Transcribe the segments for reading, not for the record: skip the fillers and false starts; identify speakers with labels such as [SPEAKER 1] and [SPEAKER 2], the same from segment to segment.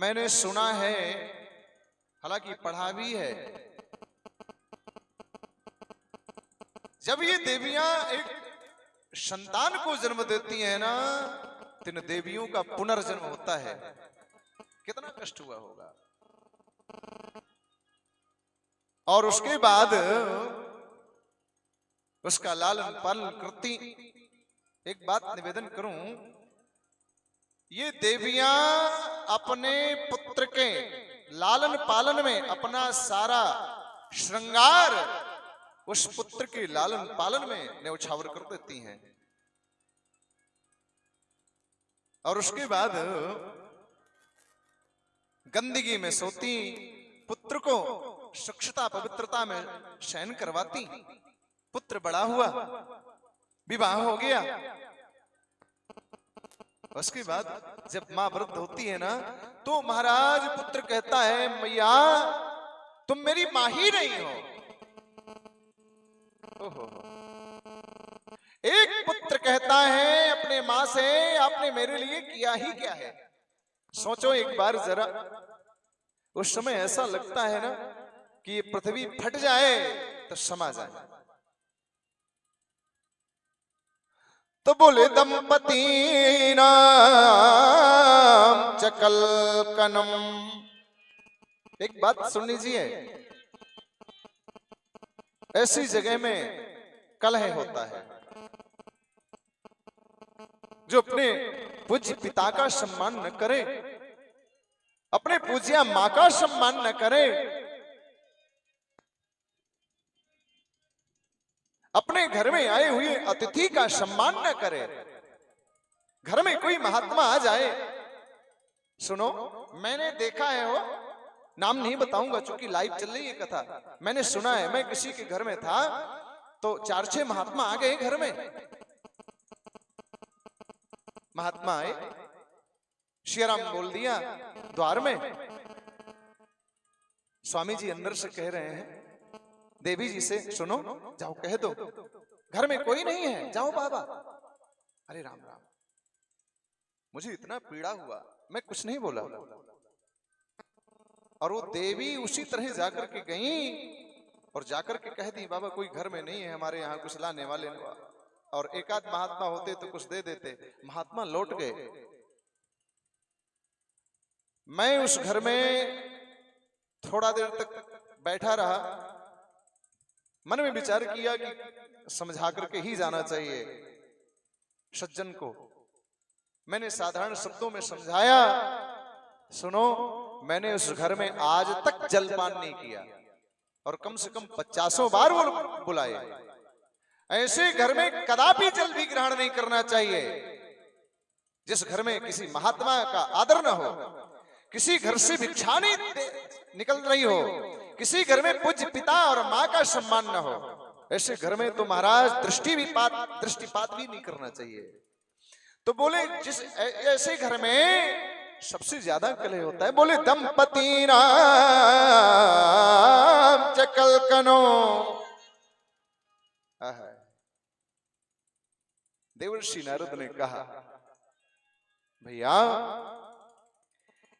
[SPEAKER 1] मैंने सुना है, हालांकि पढ़ा भी है, जब ये देवियां एक संतान को जन्म देती हैं ना, तो इन देवियों का पुनर्जन्म होता है। कितना कष्ट हुआ होगा। और उसके बाद उसका लालन पालन करती। एक बात निवेदन करूं, ये देवियां अपने पुत्र के लालन पालन में अपना सारा श्रृंगार उस पुत्र के लालन पालन में न्यौछावर कर देती हैं। और उसके बाद गंदगी में सोती, पुत्र को स्वच्छता पवित्रता में शयन करवाती। पुत्र बड़ा हुआ, विवाह हो गया। उसके बाद जब मां वृद्ध होती है ना, तो महाराज पुत्र कहता है, मैया तुम मेरी मां ही नहीं हो। ओहो। एक पुत्र कहता है अपने मां से, आपने मेरे लिए किया ही क्या है। सोचो एक बार जरा, उस समय ऐसा लगता है ना कि ये पृथ्वी फट जाए तो समा जाए। तो बोले दंपति नाम चकल कनम। एक बात सुन लीजिए, ऐसी जगह में कलह होता है। जो अपने पूज्य पिता का सम्मान न करे, अपने पूज्या मां का सम्मान न करे, अपने घर में आए हुए अतिथि का सम्मान न करे, घर में कोई महात्मा आ जाए। सुनो, मैंने देखा है, वो नाम नहीं बताऊंगा चूंकि लाइव चल रही है कथा। मैंने सुना है, मैं किसी के घर में था तो 4-6 महात्मा आ गए घर में। महात्मा आए, श्रीराम बोल दिया द्वार में। स्वामी जी अंदर से कह रहे हैं देवी जी से, सुनो जाओ कह दो घर में कोई नहीं है, जाओ बाबा। अरे राम राम, मुझे इतना पीड़ा हुआ, मैं कुछ नहीं बोला। और वो देवी उसी तरह जाकर के गई और जाकर के कह दी, बाबा कोई घर में नहीं है, हमारे यहाँ कुछ लाने वाले और एक आध महात्मा होते तो कुछ दे देते। महात्मा लौट गए। मैं उस घर में थोड़ा देर तक बैठा रहा, मन में विचार किया कि समझा करके ही जाना चाहिए सज्जन को। मैंने साधारण शब्दों में समझाया, सुनो मैंने उस घर में आज तक जलपान नहीं किया और कम से कम 50 बार वो बुलाए। ऐसे घर में कदापि जल भी ग्रहण नहीं करना चाहिए। जिस घर में किसी महात्मा का आदर न हो, किसी घर से भिक्षा नहीं निकल रही हो, किसी घर में पूज्य पिता और मां का सम्मान न हो, ऐसे घर में तो महाराज दृष्टिपात भी नहीं करना चाहिए। तो बोले जिस ऐसे घर में सबसे ज्यादा कलह होता है। बोले दंपति नाम चकल कनो। देवर्षि नारद ने कहा, भैया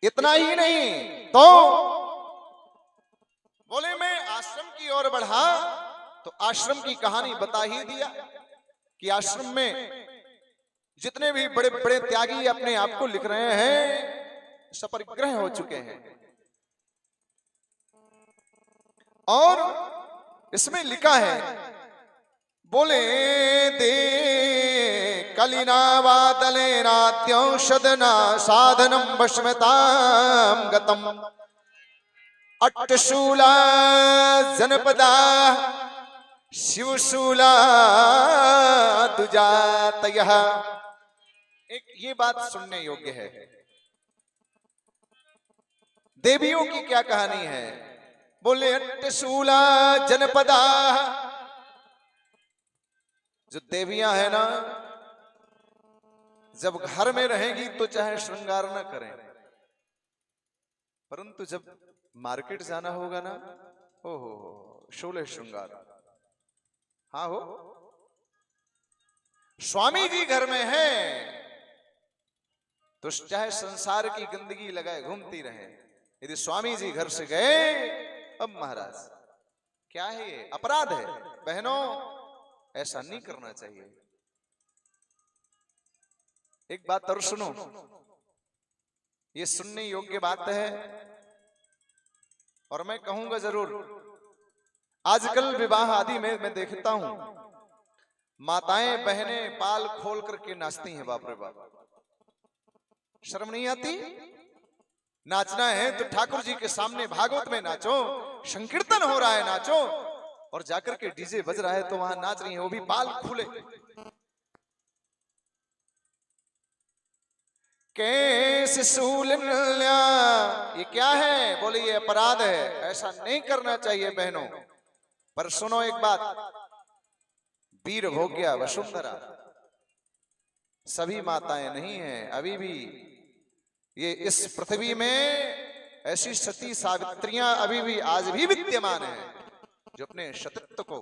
[SPEAKER 1] इतना ही नहीं तो बोले मैं आश्रम की ओर बढ़ा तो आश्रम की कहानी बता ही दिया कि आश्रम में जितने भी बड़े बड़े त्यागी अपने आप को लिख रहे हैं, सपरिग्रह हो चुके हैं। और इसमें लिखा है, बोले दे कलिना वादले नात्यौषधना साधनम वश्मताम गतम अट्टशूला जनपदा शिवशूला दुजातयः। एक ये बात सुनने योग्य है। देवियों की क्या कहानी है। बोले अट्टशूला जनपदा, जो देवियां है ना, जब घर में रहेगी तो चाहे श्रृंगार न करें, परंतु जब मार्केट जाना होगा ना, ओहो 16 श्रृंगार। हाँ हो, स्वामी जी घर में है तो चाहे संसार की गंदगी लगाए घूमती रहे, यदि स्वामी जी घर से गए, अब महाराज क्या है ये? अपराध है बहनों, ऐसा नहीं करना चाहिए। एक बात और सुनो, ये सुनने योग्य बात है और मैं कहूंगा जरूर। आजकल विवाह आदि में मैं देखता हूं माताएं बहनें बाल खोल करके नाचती हैं। बाप रे बाप, शर्म नहीं आती? नाचना है तो ठाकुर जी के सामने भागवत में नाचो, संकीर्तन हो रहा है नाचो, और जाकर के डीजे बज रहा है तो वहां नाच रही है, वो भी बाल खुले। कैसे सूलन्या, ये क्या है? बोले ये अपराध है, ऐसा नहीं करना चाहिए बहनों। पर सुनो एक बात, वीर भोग्या वसुंधरा, सभी माताएं नहीं हैं, अभी भी ये इस पृथ्वी में ऐसी सती सावित्रियां अभी भी आज भी विद्यमान हैं, जो अपने सतीत्व को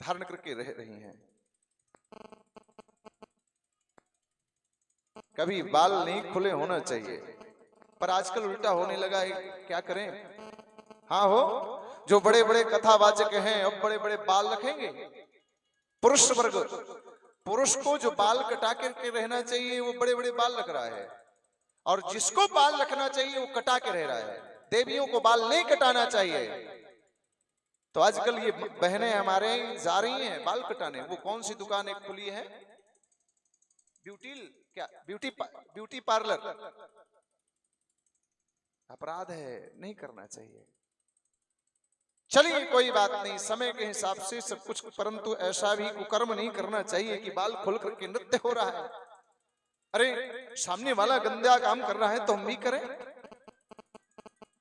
[SPEAKER 1] धारण करके रह रही हैं। कभी बाल नहीं खुले होना चाहिए, पर आजकल उल्टा होने लगा है, क्या करें? हाँ हो, जो बड़े बड़े कथावाचक हैं अब बड़े बड़े बाल रखेंगे। पुरुष वर्ग, पुरुष को जो बाल कटा करके रहना चाहिए वो बड़े बड़े बाल रख रहा है, और जिसको बाल रखना चाहिए वो कटा के रह रहा है। देवियों को बाल नहीं कटाना चाहिए। तो आजकल ये बहनें हमारे जा रही हैं बाल कटाने। वो कौन सी दुकान एक खुली है, ब्यूटी पार्लर। अपराध है, नहीं करना चाहिए। चलिए कोई बात नहीं, समय के हिसाब से सब कुछ, परंतु ऐसा भी कुकर्म नहीं करना चाहिए कि बाल खोल करके नृत्य हो रहा है। अरे सामने वाला गंदा काम कर रहा है तो हम भी करें,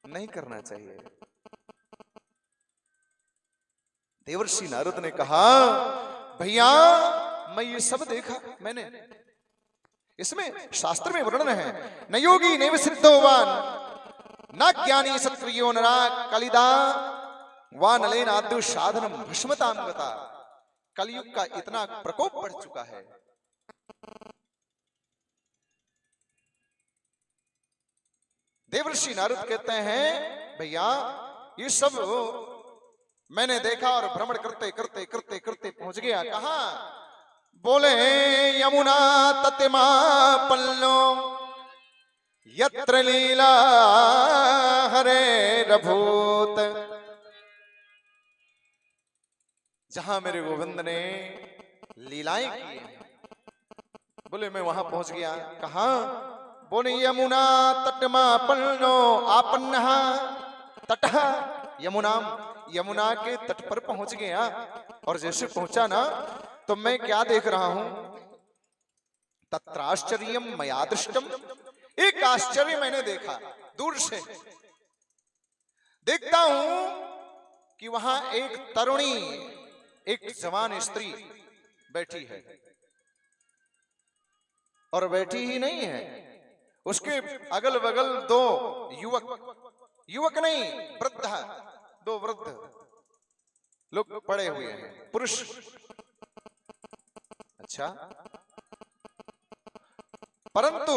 [SPEAKER 1] नहीं करना चाहिए। देवर्षि नारद ने कहा, भैया मैं ये सब देखा मैंने, इसमें शास्त्र में वर्णन है, न योगी नैव सिद्धोवान न ज्ञानी सत्क्रियो नरा कलिदा वा नलेनाद्यु साधनम भस्मताम गता। कलयुग का इतना प्रकोप बढ़ चुका है। देवर्षि नारद कहते हैं, भैया ये सब मैंने देखा और भ्रमण करते करते करते करते पहुंच गया। कहां? बोले यमुना ततिमा पल्लो यत्र लीला हरे रभूत, जहां मेरे गोविंद ने लीलाएं की हैं। बोले मैं वहां पहुंच गया। कहां? बोले यमुना तटमा पल्लो आपन्नः तटः यमुना, यमुना के तट पर पहुंच गया। और जैसे पहुंचा ना तो मैं क्या देख रहा हूं, तत्राश्चर्यम मया दृष्टम, एक आश्चर्य मैंने देखा। दूर से देखता हूं कि वहां एक तरुणी, एक जवान स्त्री बैठी है, और बैठी ही नहीं है, उसके अगल बगल दो युवक, युवक नहीं वृद्ध, दो वृद्ध लोग पड़े हुए हैं, पुरुष। अच्छा, परंतु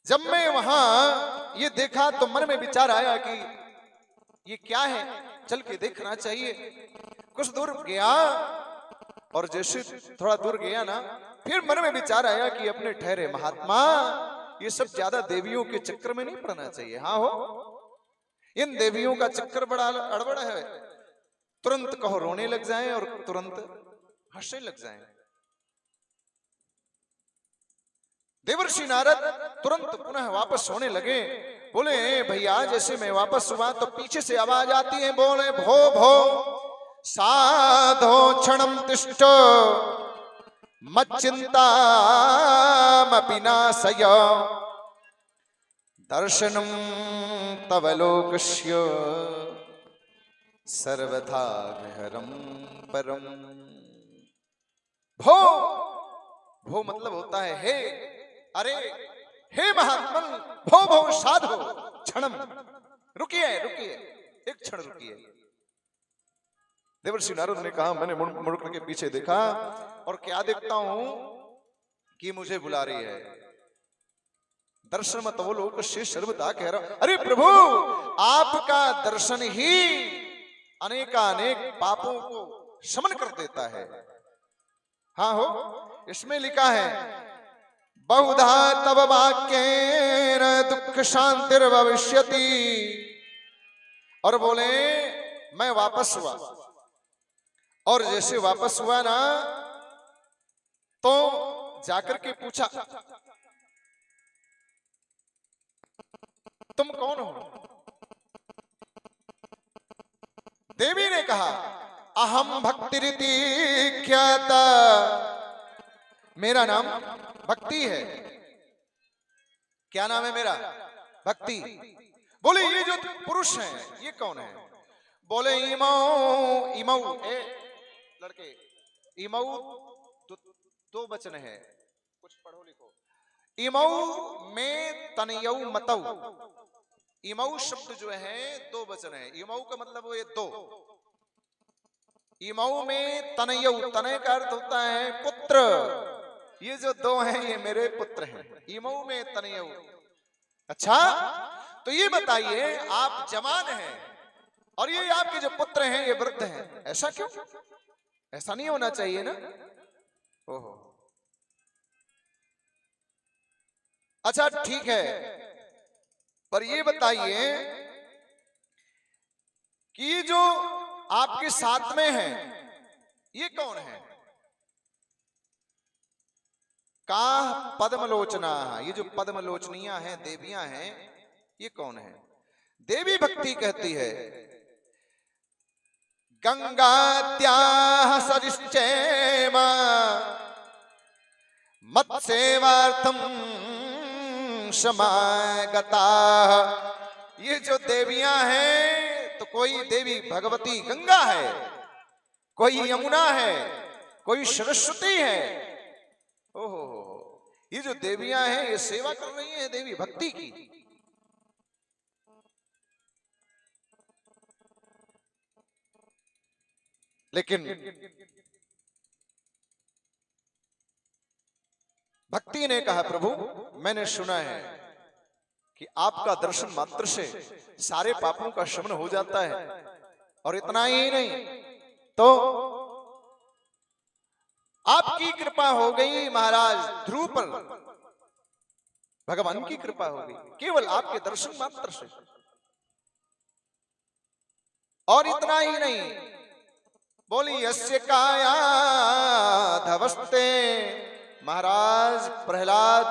[SPEAKER 1] जब मैं वहां ये देखा तो मन में विचार आया कि ये क्या है, चल के देखना चाहिए। कुछ दूर गया, और जैसे थोड़ा दूर गया ना, फिर मन में विचार आया कि अपने ठहरे महात्मा, ये सब ज्यादा देवियों के चक्कर में नहीं पड़ना चाहिए। हाँ हो, इन देवियों का चक्कर बड़ा अड़बड़ है, तुरंत कहो रोने लग जाएं और तुरंत हंसने लग जाएं। देवर्षि नारद तुरंत पुनः वापस होने लगे। बोले भैया जैसे मैं वापस हुआ तो पीछे से आवाज आती है, बोले भो भो साधो क्षणम तिष्ठ मच्चिंतामपि नाशय दर्शनम तव लोकस्य सर्वथा गहरम परम। भो, भो मतलब होता है हे, अरे हे महात्मन, भो भो साधो क्षणम, रुकिए रुकिए, एक क्षण रुकिए। देवर्षि नारद ने कहा, मैंने मुड़ करके पीछे देखा और क्या देखता हूं कि मुझे बुला रही है। दर्शन मत वो लोग से सर्वदा कह रहा, अरे प्रभु आपका दर्शन ही अनेकानेक पापों को शमन कर देता है। हाँ हो, इसमें लिखा है बहुधा तब वाक्येन दुख शांतिर भविष्यति। और बोले मैं वापस हुआ, और जैसे वापस हुआ ना तो जाकर के पूछा तुम कौन हो? देवी ने कहा अहम भक्तिरिति ख्याता, मेरा नाम भक्ति है। क्या नाम है मेरा? भक्ति। बोले ये जो पुरुष हैं ये कौन है? बोले इमौ इमौ, ए लड़के, इमौ दो वचन है, कुछ पढ़ो लिखो। इमौ में तनयौ मतौ, इमौ शब्द जो है दो वचन है। इमौ का मतलब वो ये दो। इमौ में तनयौ, तनय का अर्थ होता है पुत्र। ये जो दो हैं ये मेरे पुत्र हैं। इमौ में तनयौ। अच्छा तो ये बताइए आप जवान हैं और ये आपके जो पुत्र हैं ये वृद्ध हैं, ऐसा क्यों? ऐसा नहीं होना चाहिए ना। ओहो, अच्छा ठीक है, पर ये बताइए कि जो आपके साथ में है ये कौन है? का पद्मलोचना, ये जो पद्मलोचनियां हैं देवियां हैं ये कौन है? देवी भक्ति कहती है गंगाद्याः सरिश्चैव मत्सेवार्थम समागताः। ये जो देवियां हैं तो कोई देवी भगवती गंगा है, कोई यमुना है, कोई सरस्वती है। ओहो, ये जो देवियां हैं ये सेवा कर रही हैं देवी भक्ति की। लेकिन भक्ति ने कहा प्रभु मैंने सुना है कि आपका दर्शन मात्र से सारे पापों का शमन हो जाता है, और इतना ही नहीं तो आपकी कृपा हो गई महाराज ध्रुव पर, भगवान की कृपा हो गई केवल आपके दर्शन मात्र से। और इतना ही नहीं, बोली यस्य काया धवस्ते, महाराज प्रहलाद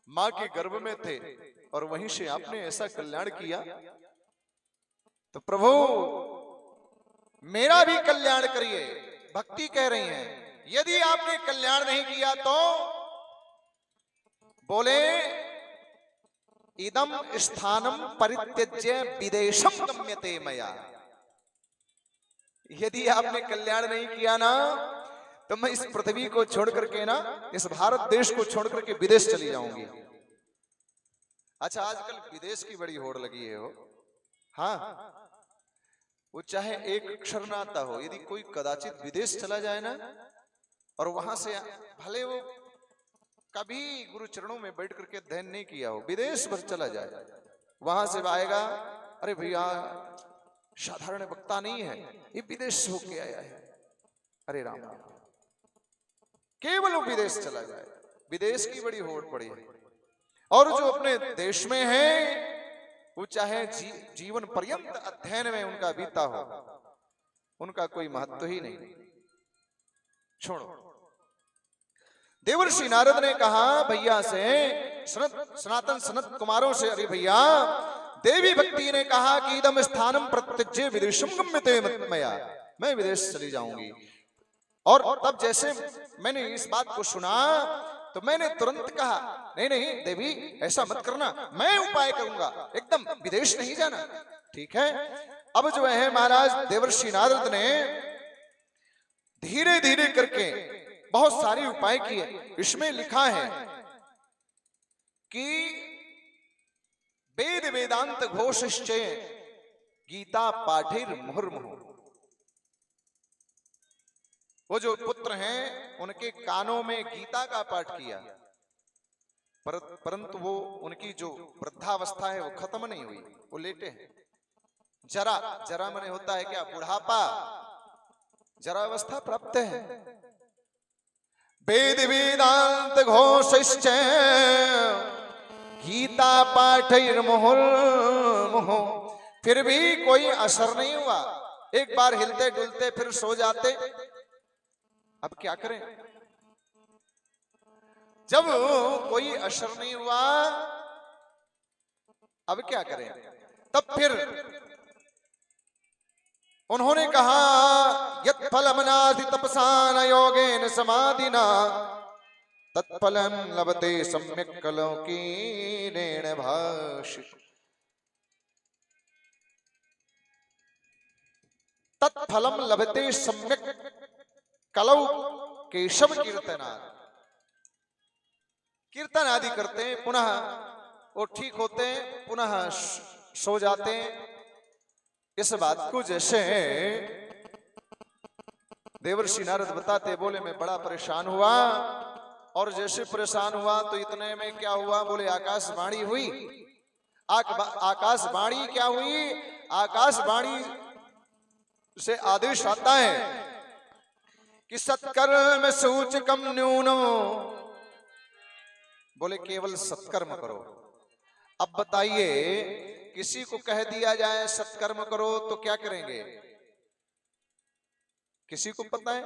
[SPEAKER 1] मां के गर्भ में थे और वहीं से आपने ऐसा कल्याण किया, तो प्रभु मेरा भी कल्याण करिए। भक्ति कह रही हैं यदि आपने कल्याण नहीं किया तो बोले इदम स्थानम परित्यज्य विदेशम गम्यते मया। यदि आपने कल्याण नहीं किया ना तो मैं इस पृथ्वी को छोड़ करके ना, इस भारत देश को छोड़ करके विदेश चली जाऊंगी। अच्छा आजकल विदेश की बड़ी होड़ लगी है हो। हाँ, वो चाहे एक अक्षर ना आता हो, यदि कोई कदाचित विदेश चला जाए ना और वहां से भले वो कभी गुरु चरणों में बैठ करके अध्ययन नहीं किया हो, विदेश भर चला जाए, वहां से आएगा अरे भैया साधारण वक्ता नहीं है, ये विदेश होके आया है। अरे राम, केवल वो विदेश चला जाए, विदेश की बड़ी होड़ पड़ी है। और जो अपने देश में है वो चाहे जीवन पर्यंत अध्ययन में उनका बीता हो, उनका कोई महत्व ही नहीं। छोड़ो, देवर्षि नारद ने कहा भैया से, सनातन सनत कुमारों से, अरे भैया देवी भक्ति ने कहा कि इदम स्थानम प्रत्यज्य विदेशम गम्यते मया, मैं विदेश चली जाऊंगी। और तब जैसे मैंने इस बात को सुना तो मैंने तुरंत कहा नहीं नहीं देवी ऐसा मत करना, मैं उपाय करूंगा, एकदम विदेश नहीं जाना। ठीक है, अब जो है महाराज देवर्षि नारद ने धीरे धीरे करके बहुत सारे उपाय किए। इसमें लिखा है कि वेद वेदांत घोषश्चय गीता पाठिर मुहुर्मुहु, वो जो पुत्र हैं उनके कानों में गीता का पाठ किया, परंतु वो उनकी जो वृद्धावस्था है वो खत्म नहीं हुई, वो लेटे हैं। जरा जरा मने होता है क्या, बुढ़ापा, जरा अवस्था प्राप्त है। वेद वेदांत घोषश्च गीता पाठैर्मुहुर्मुहुः, फिर भी कोई असर नहीं हुआ। एक बार हिलते डुलते फिर सो जाते। अब क्या करें? जब कोई असर नहीं हुआ अब क्या करें? तब फिर उन्होंने कहा यत् फलमनाधि तपसा न योगेन समाधिना तत्फलं लभते सम्यक् कलौकीनेन भाषि। तत्फलम लभते सम्यक् कलौ केशव कीर्तनात्। कीर्तन आदि करते हैं, पुनः वो ठीक होते हैं, पुनः सो जाते हैं। इस बात को जैसे देवर्षि नारद बताते, बोले मैं बड़ा परेशान हुआ, और जैसे परेशान हुआ तो इतने में क्या हुआ, बोले आकाशवाणी हुई। आकाशवाणी क्या हुई? आकाशवाणी से आदेश आता है कि सत्कर्म सूचकम न्यूनो, बोले केवल सत्कर्म करो। अब बताइए, किसी को कह दिया जाए सत्कर्म करो तो क्या करेंगे? किसी को पता है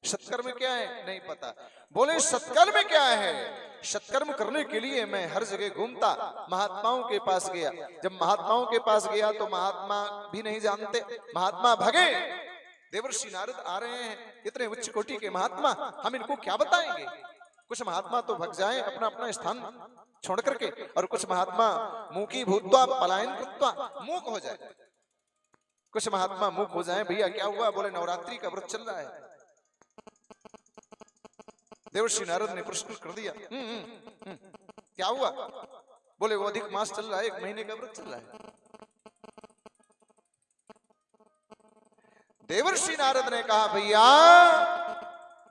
[SPEAKER 1] सत्कर्म क्या है? नहीं पता। बोले सत्कर्म क्या है? सत्कर्म करने के लिए मैं हर जगह घूमता, महात्माओं के पास गया। जब महात्माओं के पास गया तो महात्मा भी नहीं जानते, महात्मा भगे। देवर्षि नारद आ रहे हैं, इतने उच्च कोटि के महात्मा, हम इनको क्या बताएंगे? कुछ महात्मा तो भग जाए अपना अपना स्थान छोड़ करके, और कुछ महात्मा मूकी भूत्वा पलायन कृत्वा मूक हो जाए। कुछ महात्मा मूक हो जाए। भैया क्या हुआ? बोले नवरात्रि का व्रत चल रहा है। देवर्षि नारद ने प्रश्न कर दिया, क्या हुआ? बोले वो अधिक मास चल रहा है, 1 महीने का व्रत चल रहा है। देवर्षि नारद ने कहा, भैया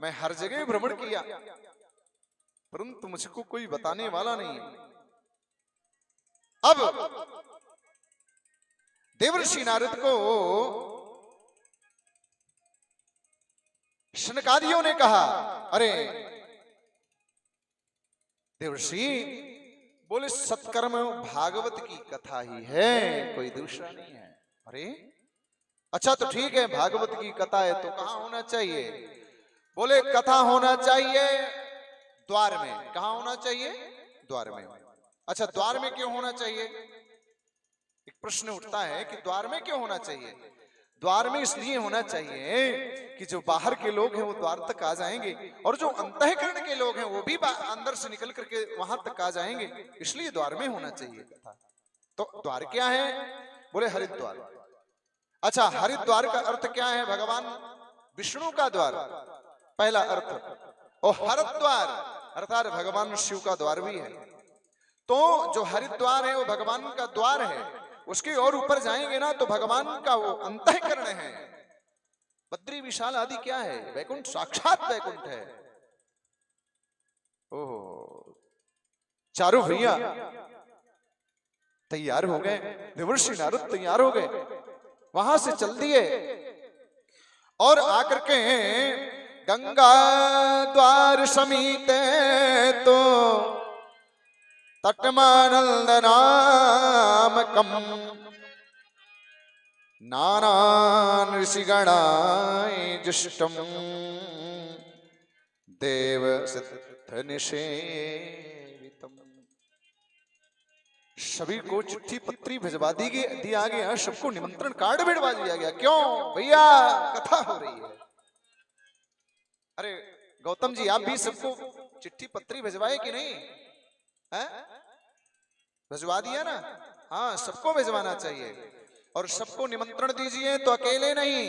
[SPEAKER 1] मैं हर जगह भ्रमण किया, परंतु मुझको कोई बताने वाला नहीं है। अब देवर्षि नारद को शनकादियों ने कहा, अरे देवर्षि, बोले सत्कर्म भागवत की कथा ही है, कोई दूसरा नहीं है। अरे अच्छा तो ठीक है, भागवत की कथा है तो कहां होना चाहिए? बोले कथा होना चाहिए द्वार में। कहां होना चाहिए? द्वार में। अच्छा द्वार में क्यों होना चाहिए? एक प्रश्न उठता है कि द्वार में क्यों होना चाहिए? द्वार में इसलिए होना चाहिए कि जो बाहर के लोग हैं वो द्वार तक आ जाएंगे, और जो अंतःकरण के लोग हैं वो भी अंदर से निकल करके वहां तक आ जाएंगे, इसलिए द्वार में होना चाहिए कथा। तो द्वार क्या है? बोले हरिद्वार। अच्छा हरिद्वार का अर्थ क्या है? भगवान विष्णु का द्वार, पहला अर्थ। और हरिद्वार अर्थात भगवान शिव का द्वार भी है। तो जो हरिद्वार है वो भगवान का द्वार है, उसके और ऊपर जाएंगे ना तो भगवान का वो अंतःकरण है। बद्री विशाल आदि क्या है? वैकुंठ, साक्षात वैकुंठ है। ओहो, चारों भैया तैयार हो गए, देवर्षि नारद तैयार हो गए, वहां से चल दिए और आकर के गंगा द्वार समीप तो तटमानंद नामकम नानान ऋषिगणाय जुष्टम देव सिद्ध निषेवितम। सभी को चिट्ठी पत्री भिजवा दिया गया, सबको निमंत्रण कार्ड भिजवा दिया गया। क्यों भैया? कथा हो रही है। अरे गौतम जी, आप भी सबको चिट्ठी पत्री भिजवाए कि नहीं? भिजवा दिया ना? हाँ, सबको भिजवाना चाहिए, और सबको निमंत्रण दीजिए, तो अकेले नहीं,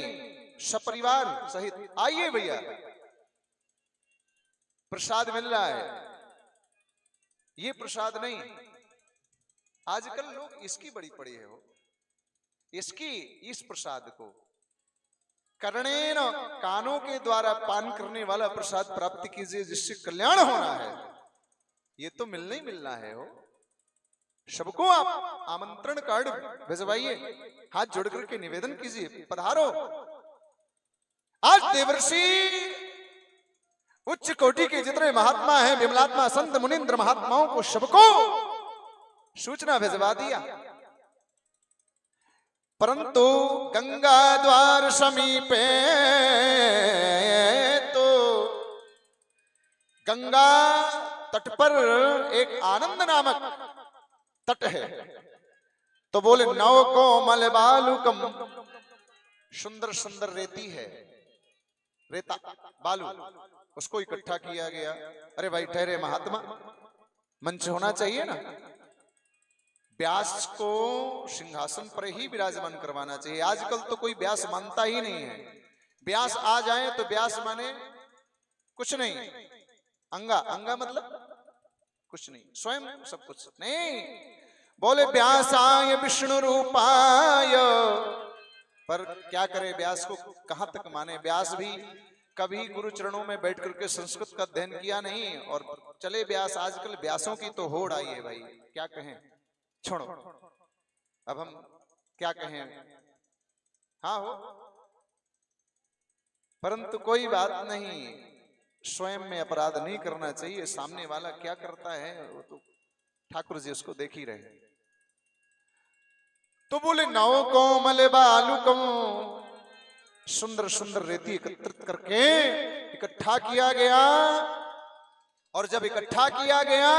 [SPEAKER 1] सपरिवार सहित आइए भैया, प्रसाद मिल रहा है। ये प्रसाद नहीं, आजकल लोग इसकी बड़ी पड़ी है, वो इसकी, इस प्रसाद को कर्णेन, कानों के द्वारा पान करने वाला प्रसाद प्राप्त कीजिए जिससे कल्याण होना है। ये तो मिलना ही मिलना है हो। सबको आप आमंत्रण कार्ड भिजवाइए, हाथ जोड़ करके निवेदन कीजिए, पधारो। आज देवर्षि उच्च कोटि के जितने महात्मा हैं, विमलात्मा संत मुनिंद्र महात्माओं को सबको सूचना भिजवा दिया, परंतु गंगा द्वार समीपे, तो गंगा तट पर एक आनंद नामक तट है। तो बोले नव कोमल बालुकम, सुंदर सुंदर रेती है, रेता बालू, उसको इकट्ठा किया गया। अरे भाई ठहरे महात्मा, मंच होना चाहिए ना। व्यास को सिंहासन पर ही विराजमान करवाना चाहिए। आजकल तो कोई व्यास मानता ही नहीं है। व्यास आ जाए तो व्यास माने कुछ नहीं, अंगा, अंगा मतलब कुछ नहीं, स्वयं सब कुछ नहीं। बोले व्यासाय विष्णु रूपाय, पर क्या करे, व्यास को कहां तक माने। व्यास भी कभी गुरु चरणों में बैठ करके संस्कृत का अध्ययन किया नहीं और चले व्यास। आजकल व्यासों की तो होड़ आई है भाई, क्या कहें, छोड़ो अब हम क्या कहें। हाँ हो, परंतु कोई बात नहीं, स्वयं में अपराध नहीं करना चाहिए। सामने वाला क्या करता है वो तो ठाकुर जी उसको देख ही रहे। तो बोले नव कोमल बालुकम, सुंदर सुंदर रेती एकत्रित करके इकट्ठा किया गया। और जब इकट्ठा किया गया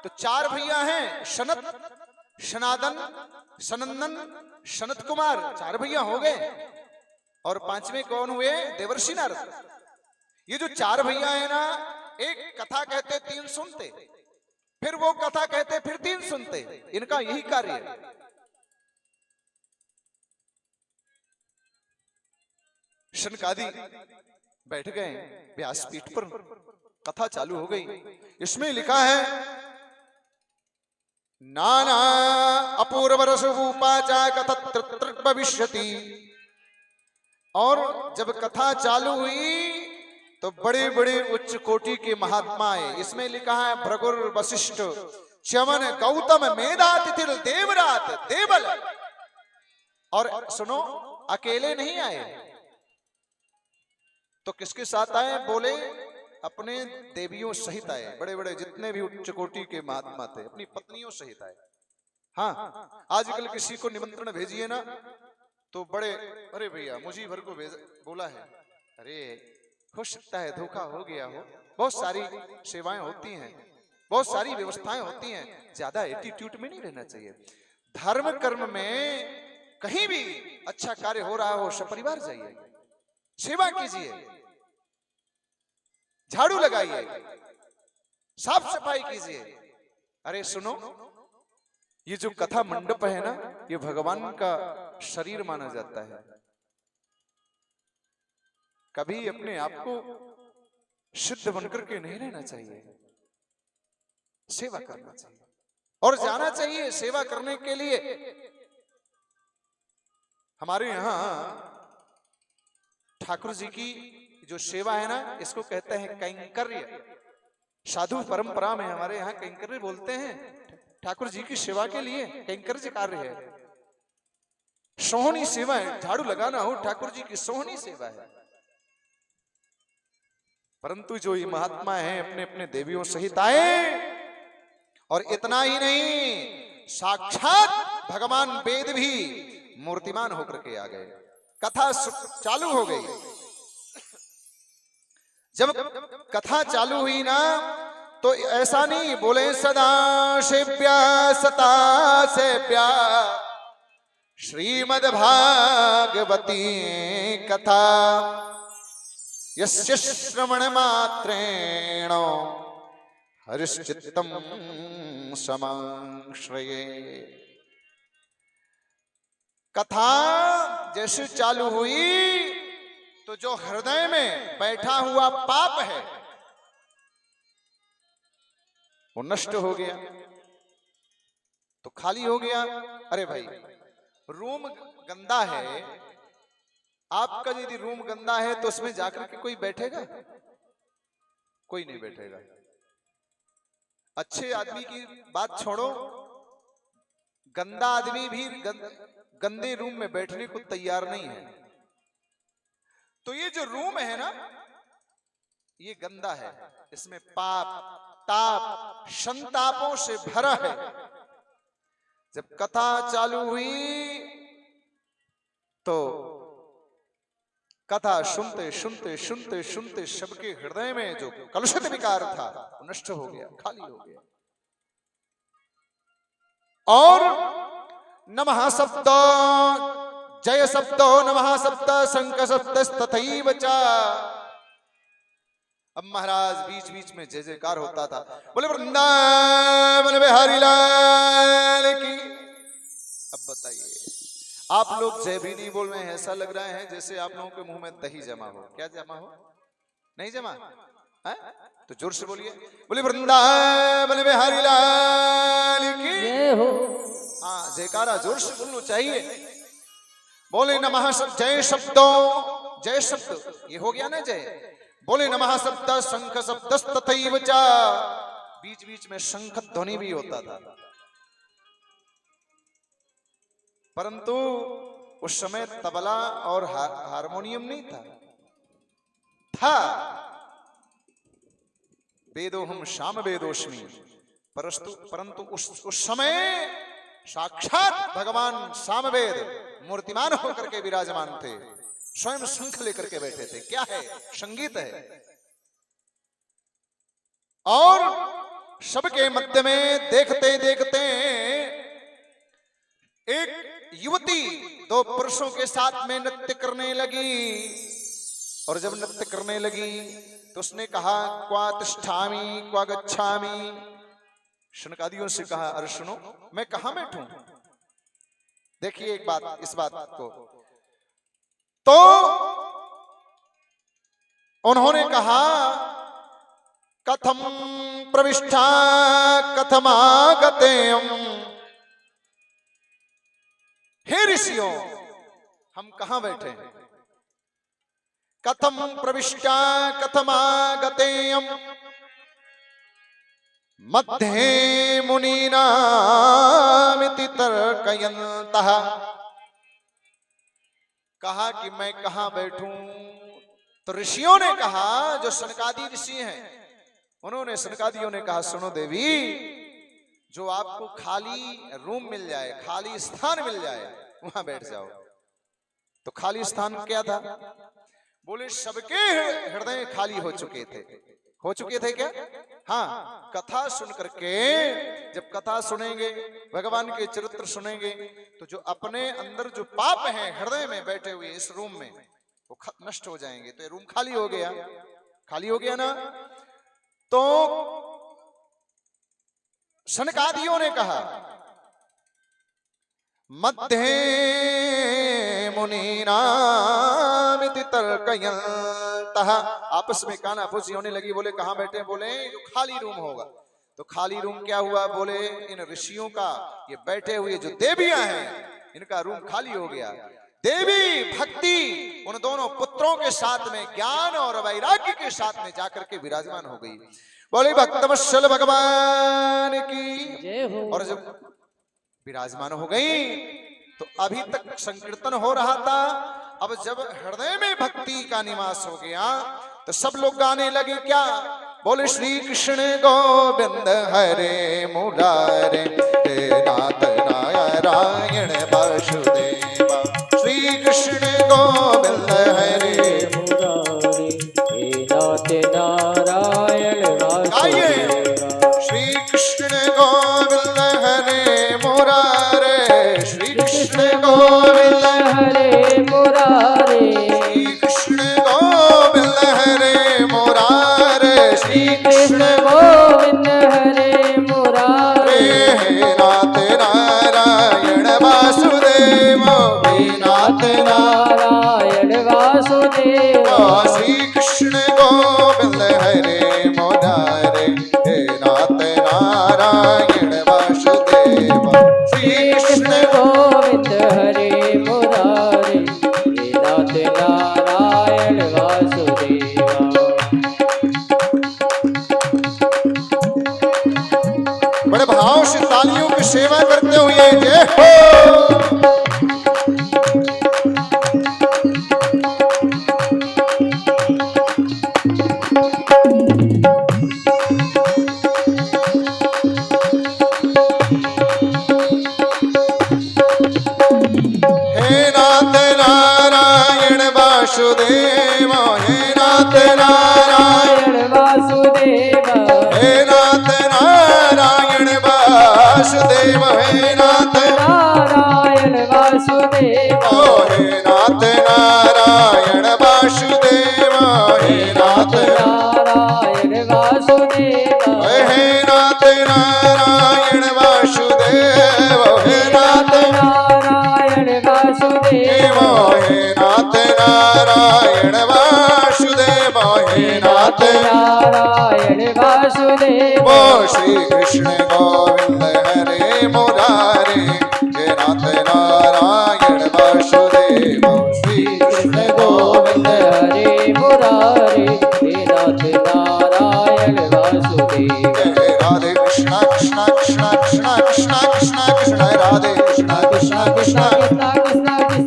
[SPEAKER 1] तो चार भैया हैं, सनत, सनातन, सनंदन, सनत कुमार, चार भैया हो गए। और पांचवें कौन हुए, देवर्षि नारद। ये जो चार भैया है ना, एक कथा कहते तीन सुनते, फिर वो कथा कहते फिर तीन सुनते, इनका यही कार्य है। शनकादि बैठ गए व्यासपीठ पर, कथा चालू हो गई। इसमें लिखा है नाना अपूर्व रस उपाचा कथा भविष्यति। और जब कथा चालू हुई तो बड़े बड़े उच्च कोटि के महात्मा आए। इसमें लिखा है भृगुर वशिष्ठ च्यवन गौतम मेधातिथिर देवरात देवल। और सुनो, अकेले नहीं आए तो किसके साथ आए, बोले अपने देवियों सहित आए। बड़े बड़े जितने भी उच्च कोटि के महात्मा थे अपनी पत्नियों सहित आए। हाँ, आजकल किसी को निमंत्रण भेजिए ना तो बड़े, अरे भैया मुझी भर को बोला है, अरे हो सकता है धोखा हो गया हो। बहुत सारी सेवाएं होती हैं, बहुत सारी व्यवस्थाएं होती हैं, ज्यादा एटीट्यूड में नहीं रहना चाहिए। धर्म कर्म में कहीं भी अच्छा कार्य हो रहा हो, सपरिवार जाइए, सेवा कीजिए, झाड़ू लगाइए, साफ सफाई कीजिए। अरे सुनो, ये जो कथा मंडप है ना, ये भगवान का शरीर माना जाता है। कभी अपने आप को सिद्ध बनकर के नहीं रहना चाहिए, सेवा करना चाहिए और जाना चाहिए सेवा करने के लिए। हमारे यहां ठाकुर जी की जो सेवा है ना, इसको कहते हैं कैंकर्य। साधु परंपरा में हमारे यहाँ कैंकर्य बोलते हैं। ठाकुर जी की सेवा के लिए कैंकर्य कार्य है, सोहनी सेवा है। झाड़ू लगाना हो, ठाकुर जी की सोहनी सेवा है। परंतु जो ये महात्मा हैं अपने अपने देवियों सहित आए। और इतना ही नहीं, साक्षात भगवान वेद भी मूर्तिमान होकर के आ गए। कथा चालू हो गई। जब कथा चालू हुई ना तो ऐसा नहीं बोले सदा शिव्या सता सेव्या श्रीमद् भागवती कथा यस्य श्रवण मात्रेण हरिश्चित्तम समाश्रये। कथा जैसे चालू हुई तो जो हृदय में बैठा हुआ पाप है वो नष्ट हो गया, तो खाली हो गया। अरे भाई, रूम गंदा है आपका यदि रूम गंदा है तो उसमें जाकर के कोई बैठेगा? कोई नहीं बैठेगा। अच्छे आदमी की बात छोड़ो, गंदा आदमी भी गंदे रूम में बैठने को तैयार नहीं है। तो ये जो रूम है ना, ये गंदा है, इसमें पाप ताप संतापों से भरा है। जब कथा चालू हुई तो कथा सुनते सुनते सुनते सुनते सबके हृदय में जो कलुषित विकार था वो नष्ट हो गया, खाली हो गया। और नमः शब्द, जय शब्द, नमः शब्द, शंख शब्द तथैव च। अब महाराज बीच बीच में जय जयकार होता था, बोले वृंदावन बिहारी लाल की। अब बताइए, आप लोग जय भी नहीं बोल रहे हैं, ऐसा लग रहा है जैसे आप लोगों के मुंह में दही जमा हो। क्या जमा हो? नहीं जमा है? तो जोर से बोलिए, बोले वृंदावन बिहारी लाल की जय हो। हाँ, जयकारा जोर से बोलना चाहिए। बोले नमः शब्द, जय शब्दों, जय शब्द ये हो गया ना जय। बोले नमः शब्द, शंख शब्द तथैव च। बीच बीच में शंख ध्वनि भी होता था, परंतु उस समय तबला और हारमोनियम नहीं था। वेदोहम शाम वेदोष्मी, परंतु उस समय साक्षात भगवान सामवेद मूर्तिमान होकर के विराजमान थे, स्वयं शंख लेकर के बैठे थे। क्या है? संगीत है। और सबके मध्य में देखते देखते एक युवती दो पुरुषों के साथ में नृत्य करने लगी। और जब नृत्य करने लगी तो उसने कहा क्वा तिष्ठामि क्वा गच्छामि। शनकादियों से कहा, अरे सुनो, मैं कहां बैठूं? देखिए एक बात, इस बात को तो उन्होंने कहा कथम प्रविष्टा कथमागतेयम। हे ऋषियों, हम कहां बैठे हैं? कथम प्रविष्टा कथमागतेयम मध्ये मुनीनामिति तर्कयन्तः। कहा कि मैं कहां बैठूं? तो ऋषियों ने कहा, जो सनकादि ऋषि हैं, उन्होंने, सनकादियों ने कहा, सुनो देवी, जो आपको खाली रूम मिल जाए, खाली स्थान मिल जाए, वहां बैठ जाओ। तो खाली स्थान क्या था? बोले सबके हृदय खाली हो चुके थे। हो चुके थे क्या? हाँ, कथा सुन करके, जब कथा सुनेंगे, भगवान के चरित्र सुनेंगे, तो जो अपने अंदर जो पाप हैं हृदय में बैठे हुए इस रूम में, वो नष्ट हो जाएंगे। तो ये रूम खाली हो गया, खाली हो गया ना। तो सनकादियों ने कहा मध्ये मुनीनामिति तर्कयन्तः। आपस में कानाफूसी होने लगी। बोले कहां बैठे? बोले जो खाली रूम होगा। तो खाली रूम क्या हुआ? बोले इन ऋषियों का, ये बैठे हुए जो देवियां हैं, इनका रूम खाली हो गया। देवी भक्ति उन दोनों पुत्रों के साथ में ज्ञान और वैराग्य के साथ में जाकर के विराजमान हो गई। बोले भक्तवत्सल भगवान की जय हो। और जब विराजमान हो गई तो अभी तक संकीर्तन हो रहा था, अब जब हृदय में भक्ति का निवास हो गया तो सब लोग गाने लगे। क्या? बोले श्री कृष्ण गोविंद हरे मुरारे, हे नाथ नारायण वासुदेवा। श्री कृष्ण गोविंद हरे मुरारे, हे नाथ नारायण वासुदेवा। श्री कृष्ण गोविंद हरे मुरारे, श्री कृष्ण गोविंद हरे मुरारे, श्री कृष्ण गोविंद हरे मुरारे, श्री कृष्ण गोविंद हरे मुरारे, बड़े भाव से तालियों की सेवा करते हुए जय हो। हे नाथ नारायण वासुदेव, हे नाथ नारायण
[SPEAKER 2] वासुदेव,
[SPEAKER 1] हे नाथ नारायण वासुदेव, हे नाथ
[SPEAKER 2] नारायण वासुदेव,
[SPEAKER 1] हे नाथ नारायण वासुदेव, हे नाथ
[SPEAKER 2] नारायण वासुदेव,
[SPEAKER 1] हे नाथ नारायण वासुदेव, हे नाथ
[SPEAKER 2] नारायण वासुदेव,
[SPEAKER 1] हे नाथ नारायण वासुदेव, हे नाथ
[SPEAKER 2] नारायण वासुदेव।
[SPEAKER 1] श्री कृष्ण गोविंद हरे मुरारे, हे नाथ नारायण वासुदेव, श्री कृष्ण गोविंद
[SPEAKER 2] हरे मुरारे, हे नाथ नारायण वासुदेव।
[SPEAKER 1] राधे कृष्ण कृष्ण कृष्ण कृष्ण कृष्ण कृष्ण कृष्ण राधे कृष्ण कृष्ण कृष्ण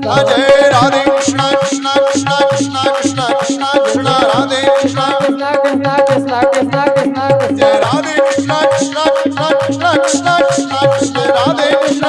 [SPEAKER 1] जय राधे कृष्ण कृष्ण कृष्ण कृष्ण कृष्ण कृष्ण कृष्ण राधे कृष्ण जय राधे कृष्ण कृष्ण कृष्ण कृष्ण कृष्ण कृष्ण कृष्ण राधे कृष्ण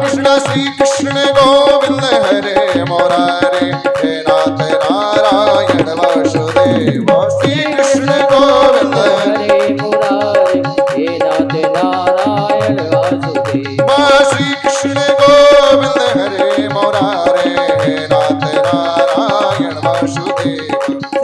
[SPEAKER 1] कृष्ण श्री कृष्ण गोविंद हरे मुरारे, हे नाथ नारायण वासुदेव, श्री कृष्ण गोविंद
[SPEAKER 2] हरे मुरारे, हे नाथ नारायण वासुदेव।
[SPEAKER 1] श्री कृष्ण गोविंद हरे मुरारे, हे नाथ नारायण वासुदेव,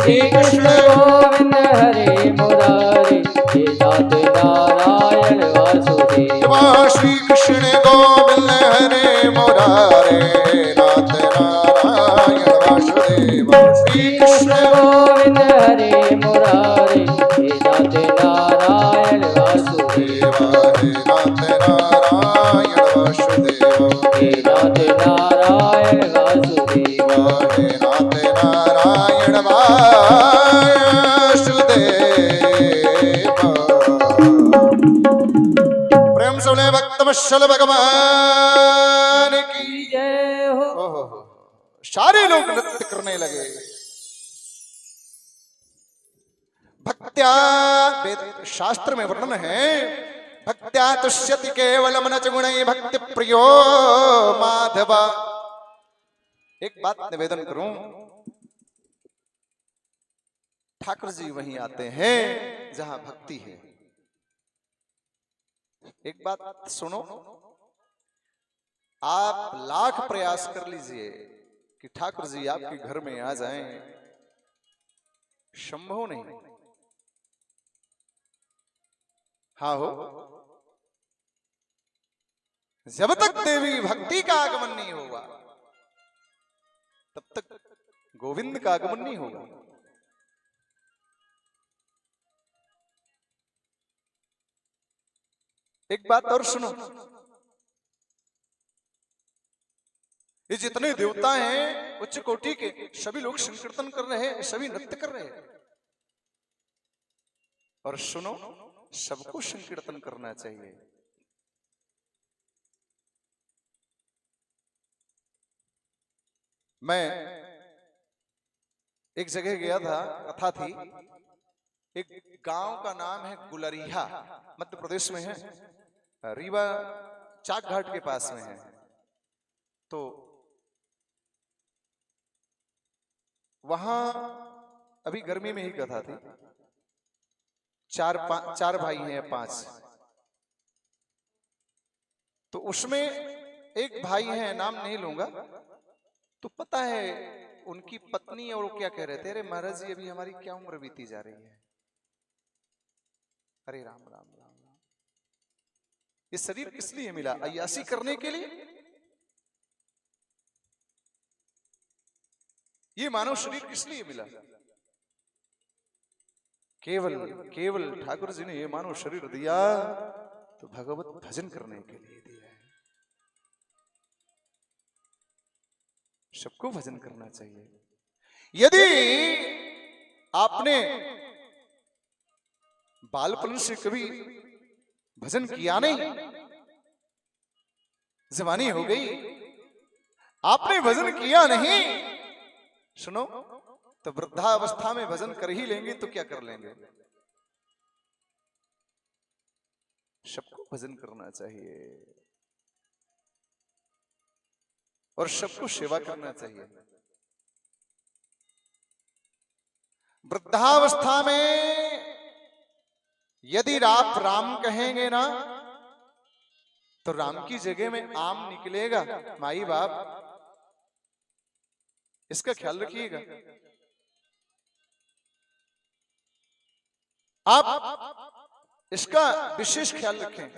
[SPEAKER 2] श्री कृष्ण गोविंद हरे मुरारे, हे नाथ नारायण वासुदेव।
[SPEAKER 1] श्री कृष्ण गोविंद हरे मुरारे, हे नाथ नारायण वासुदेव, श्री कृष्ण
[SPEAKER 2] गोविंद हरे मुरारे, हे नाथ नारायण वासुदेव,
[SPEAKER 1] हे नाथ नारायण वासुदेव,
[SPEAKER 2] हे नाथ नारायण वासुदेव,
[SPEAKER 1] हे नाथ नारायण वासुदेव। प्रेम से बोले भक्तवत्सल भगवान की
[SPEAKER 2] जय हो।
[SPEAKER 1] ओहो, सारे लोग नृत्य करने लगे। भक्त्या, वेद शास्त्र में वर्णन है, भक्त्या तुष्यति केवलम न च गुणैः भक्ति प्रियो माधव। एक बात निवेदन करूं, ठाकुर जी वहीं आते हैं जहां भक्ति है। एक बात सुनो, आप लाख प्रयास कर लीजिए कि ठाकुर जी आपके घर में आ जाएं, संभव नहीं। हाँ हो, जब तक देवी भक्ति का आगमन नहीं होगा तब तक गोविंद का आगमन नहीं होगा। एक बात और सुनो, ये जितने देवता हैं उच्च कोटि के, सभी लोग संकीर्तन कर रहे हैं, सभी नृत्य कर रहे हैं। और सुनो, सबको संकीर्तन करना चाहिए। मैं एक जगह गया था, कथा थी, एक गांव का नाम है गुलरिहा, मध्य प्रदेश में है, रीवा चाक घाट के पास में है। तो वहां अभी गर्मी में ही कथा थी, चार भाई हैं, 5। तो उसमें एक भाई है, नाम नहीं लूंगा, तो पता है उनकी पत्नी और वो क्या कह रहे थे, अरे महाराज जी अभी हमारी क्या उम्र बीती जा रही है, अरे राम राम राम राम, ये शरीर किस लिए मिला, अय्यासी करने के लिए? ये मानव शरीर किस लिए मिला? केवल केवल ठाकुर जी ने ये मानव शरीर दिया तो भगवत भजन करने के लिए दिया है। सबको भजन करना चाहिए। यदि आपने बालपन से कभी भजन किया नहीं, जवानी हो गई आपने भजन किया नहीं, सुनो तो वृद्धावस्था में भजन कर ही लेंगे तो क्या कर लेंगे। सबको भजन करना चाहिए और सबको सेवा करना चाहिए। वृद्धावस्था में यदि आप राम कहेंगे ना तो राम की जगह में आम निकलेगा। माई बाप इसका ख्याल रखिएगा। आप इसका विशेष ख्याल रखें।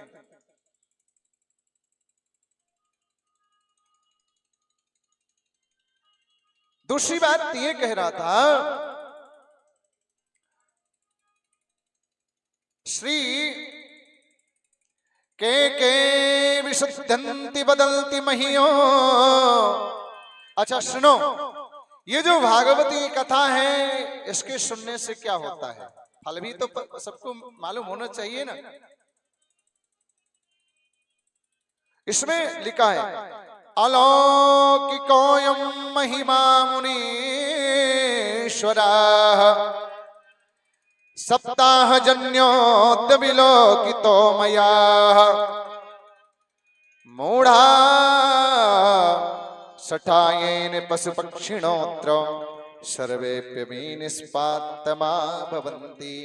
[SPEAKER 1] दूसरी बात ये कह रहा था, श्री के विशुद्धंति बदलती महियो। अच्छा सुनो, ये जो भागवती कथा है इसके सुनने से क्या होता है, फल भी तो सबको मालूम होना चाहिए ना। इसमें लिखा है अलौकिकोयम महिमा मुनीश्वरा सप्ताह जन्योद्य विलोकितो मया मूढ़ा सठायेन पशु पक्षिणोत्र सर्वेप्यमी निष्पातमा भवन्ति।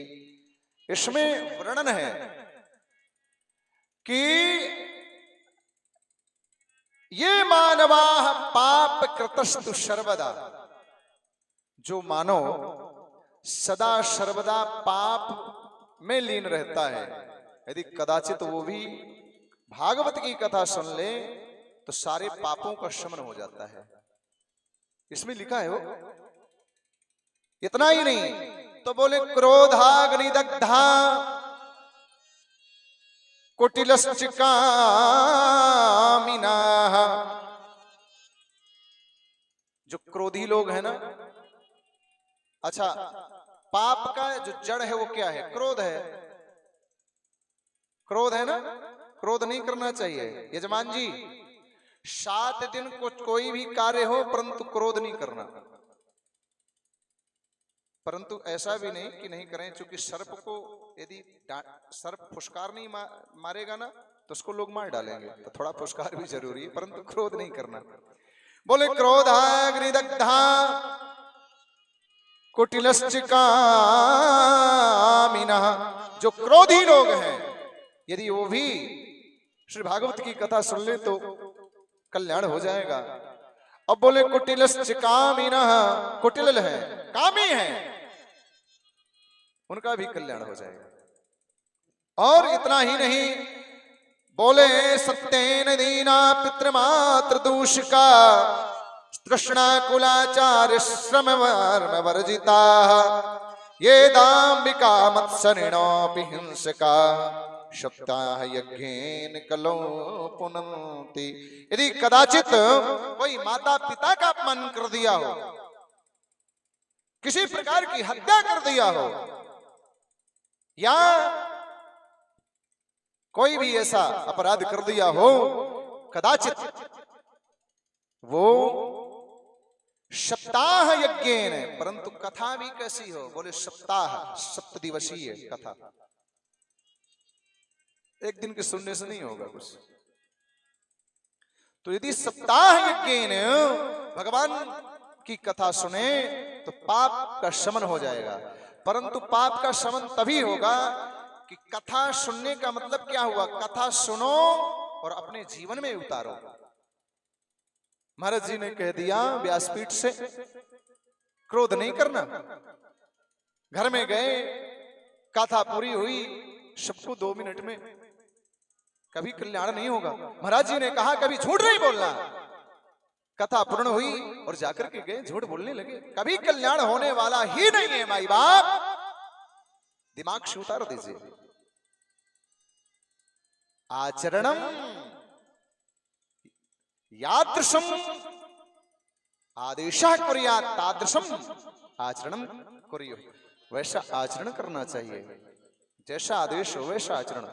[SPEAKER 1] इसमें वर्णन है कि ये मानवा पाप कृतस्तु सर्वदा, जो मानव सदा सर्वदा पाप में लीन रहता है, यदि कदाचित वो भी भागवत की कथा सुन ले तो सारे पापों का शमन हो जाता है। इसमें लिखा है वो। इतना ही नहीं तो बोले क्रोधाग्निदग्धा कुटिलश्चिकामिनाः। जो क्रोधी लोग हैं ना, अच्छा पाप का जो जड़ है वो क्या है? क्रोध है। क्रोध है ना, क्रोध नहीं करना चाहिए। यजमान जी 7 दिन कोई भी कार्य हो परंतु क्रोध नहीं करना। परंतु ऐसा भी नहीं कि नहीं करें, क्योंकि सर्प को यदि सर्प फुसकार नहीं मारेगा ना तो उसको लोग मार डालेंगे, तो थोड़ा फुसकार भी जरूरी है, परंतु क्रोध नहीं करना। बोले क्रोधाग्निदग्धा कुटिलश्चिकामिनः। जो क्रोधी लोग हैं यदि वो भी श्री भागवत की कथा सुन ले तो कल्याण हो जाएगा। अब बोले कुटिलश्चिकामिनः, कुटिल है, कामी है, उनका भी कल्याण हो जाएगा। और इतना ही नहीं, बोले सत्येन दीना पितृमातृ दूषिका तृष्णा कुलाचार श्रम वर्म वर्जिता ये दाम्बिका मत्सरिणोऽपि हिंसका सप्ताह यज्ञेन कलो पुनन्ति। यदि कदाचित कोई माता पिता का अपमान कर दिया हो, किसी प्रकार की हत्या कर दिया हो, या कोई भी ऐसा अपराध कर दिया हो, कदाचित वो सप्ताह यज्ञेन, परंतु कथा भी कैसी हो? बोले सप्ताह, 7 दिवसीय कथा, एक दिन के सुनने से नहीं होगा कुछ। तो यदि सप्ताह यज्ञेन भगवान की कथा सुने तो पाप का शमन हो जाएगा। परंतु पाप का शमन तभी होगा कि कथा सुनने का मतलब क्या हुआ? कथा सुनो और अपने जीवन में उतारो। महाराज जी ने कह दिया व्यासपीठ से क्रोध नहीं करना। घर में गए, कथा पूरी हुई, सबको 2 मिनट में, कभी कल्याण नहीं होगा। महाराज जी ने कहा कभी झूठ नहीं बोलना। कथा पूर्ण हुई और जाकर के गए, झूठ बोलने लगे, कभी कल्याण होने वाला ही नहीं है। माई बाप दिमाग से उतार दीजिए। आचरणम यादृशम आदेशः कुर्यात् तादृशम आचरणम कुर्युः। वैसा आचरण करना चाहिए जैसा आदेश हो वैसा आचरण।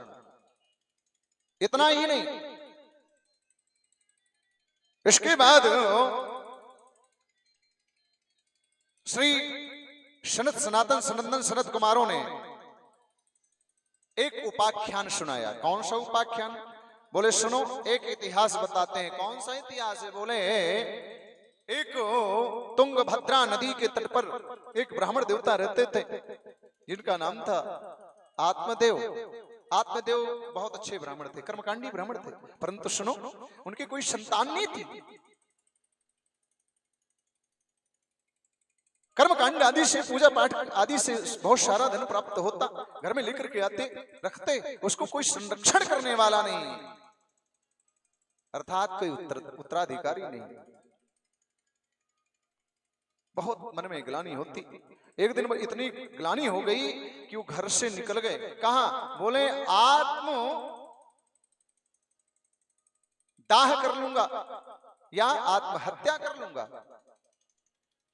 [SPEAKER 1] इतना ही नहीं, इसके बाद श्री सनत सनातन सनंदन सनत कुमारों ने एक उपाख्यान सुनाया। कौन सा उपाख्यान? बोले सुनो, एक इतिहास बताते हैं। कौन सा इतिहास है? बोले एक तुंगभद्रा नदी के तट पर एक ब्राह्मण देवता रहते थे, जिनका नाम था आत्मदेव। आत्मदेव बहुत अच्छे ब्राह्मण थे, कर्मकांडी ब्राह्मण थे, परंतु सुनो, उनकी कोई संतान नहीं थी। कर्मकांड आदि से, पूजा पाठ आदि से बहुत सारा धन प्राप्त होता, घर में लेकर के आते, रखते, उसको कोई संरक्षण करने वाला नहीं, अर्थात कोई उत्तराधिकारी नहीं। बहुत मन में ग्लानि होती। एक दिन इतनी ग्लानि हो गई कि वो घर से निकल गए। कहा? बोले आत्म दाह कर लूंगा या आत्महत्या कर लूंगा।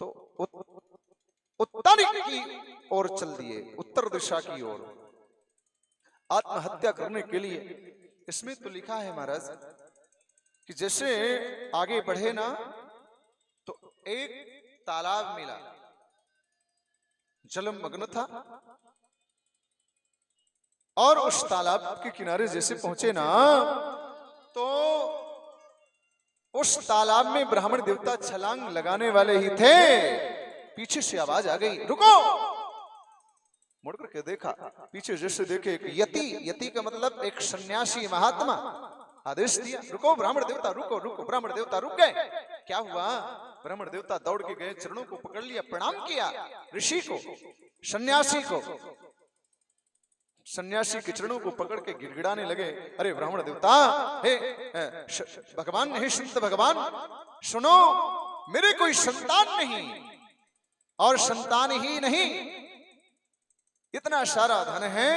[SPEAKER 1] तो उत्तर की ओर चल दिए, उत्तर दिशा की ओर, आत्महत्या करने के लिए। इसमें तो लिखा है महाराज कि जैसे आगे बढ़े ना तो एक तालाब मिला, जलमग्न था, और उस तालाब के किनारे जैसे पहुंचे ना तो उस तालाब में ब्राह्मण देवता छलांग लगाने वाले ही थे। पीछे से आवाज आ गई, रुको। मुड़ करके देखा, पीछे जैसे देखे एक यति, यति का मतलब एक सन्यासी महात्मा, आदेश दिया, रुको ब्राह्मण देवता, रुको रुको। ब्राह्मण देवता रुक गए। क्या हुआ? ब्राह्मण देवता दौड़ के गए, चरणों को पकड़ लिया, प्रणाम किया ऋषि को, सन्यासी को। सन्यासी के चरणों को पकड़ के गिड़गिड़ाने लगे, अरे ब्राह्मण देवता, हे भगवान, हे संत भगवान, सुनो, मेरे कोई संतान नहीं, और संतान ही नहीं, इतना सारा धन है,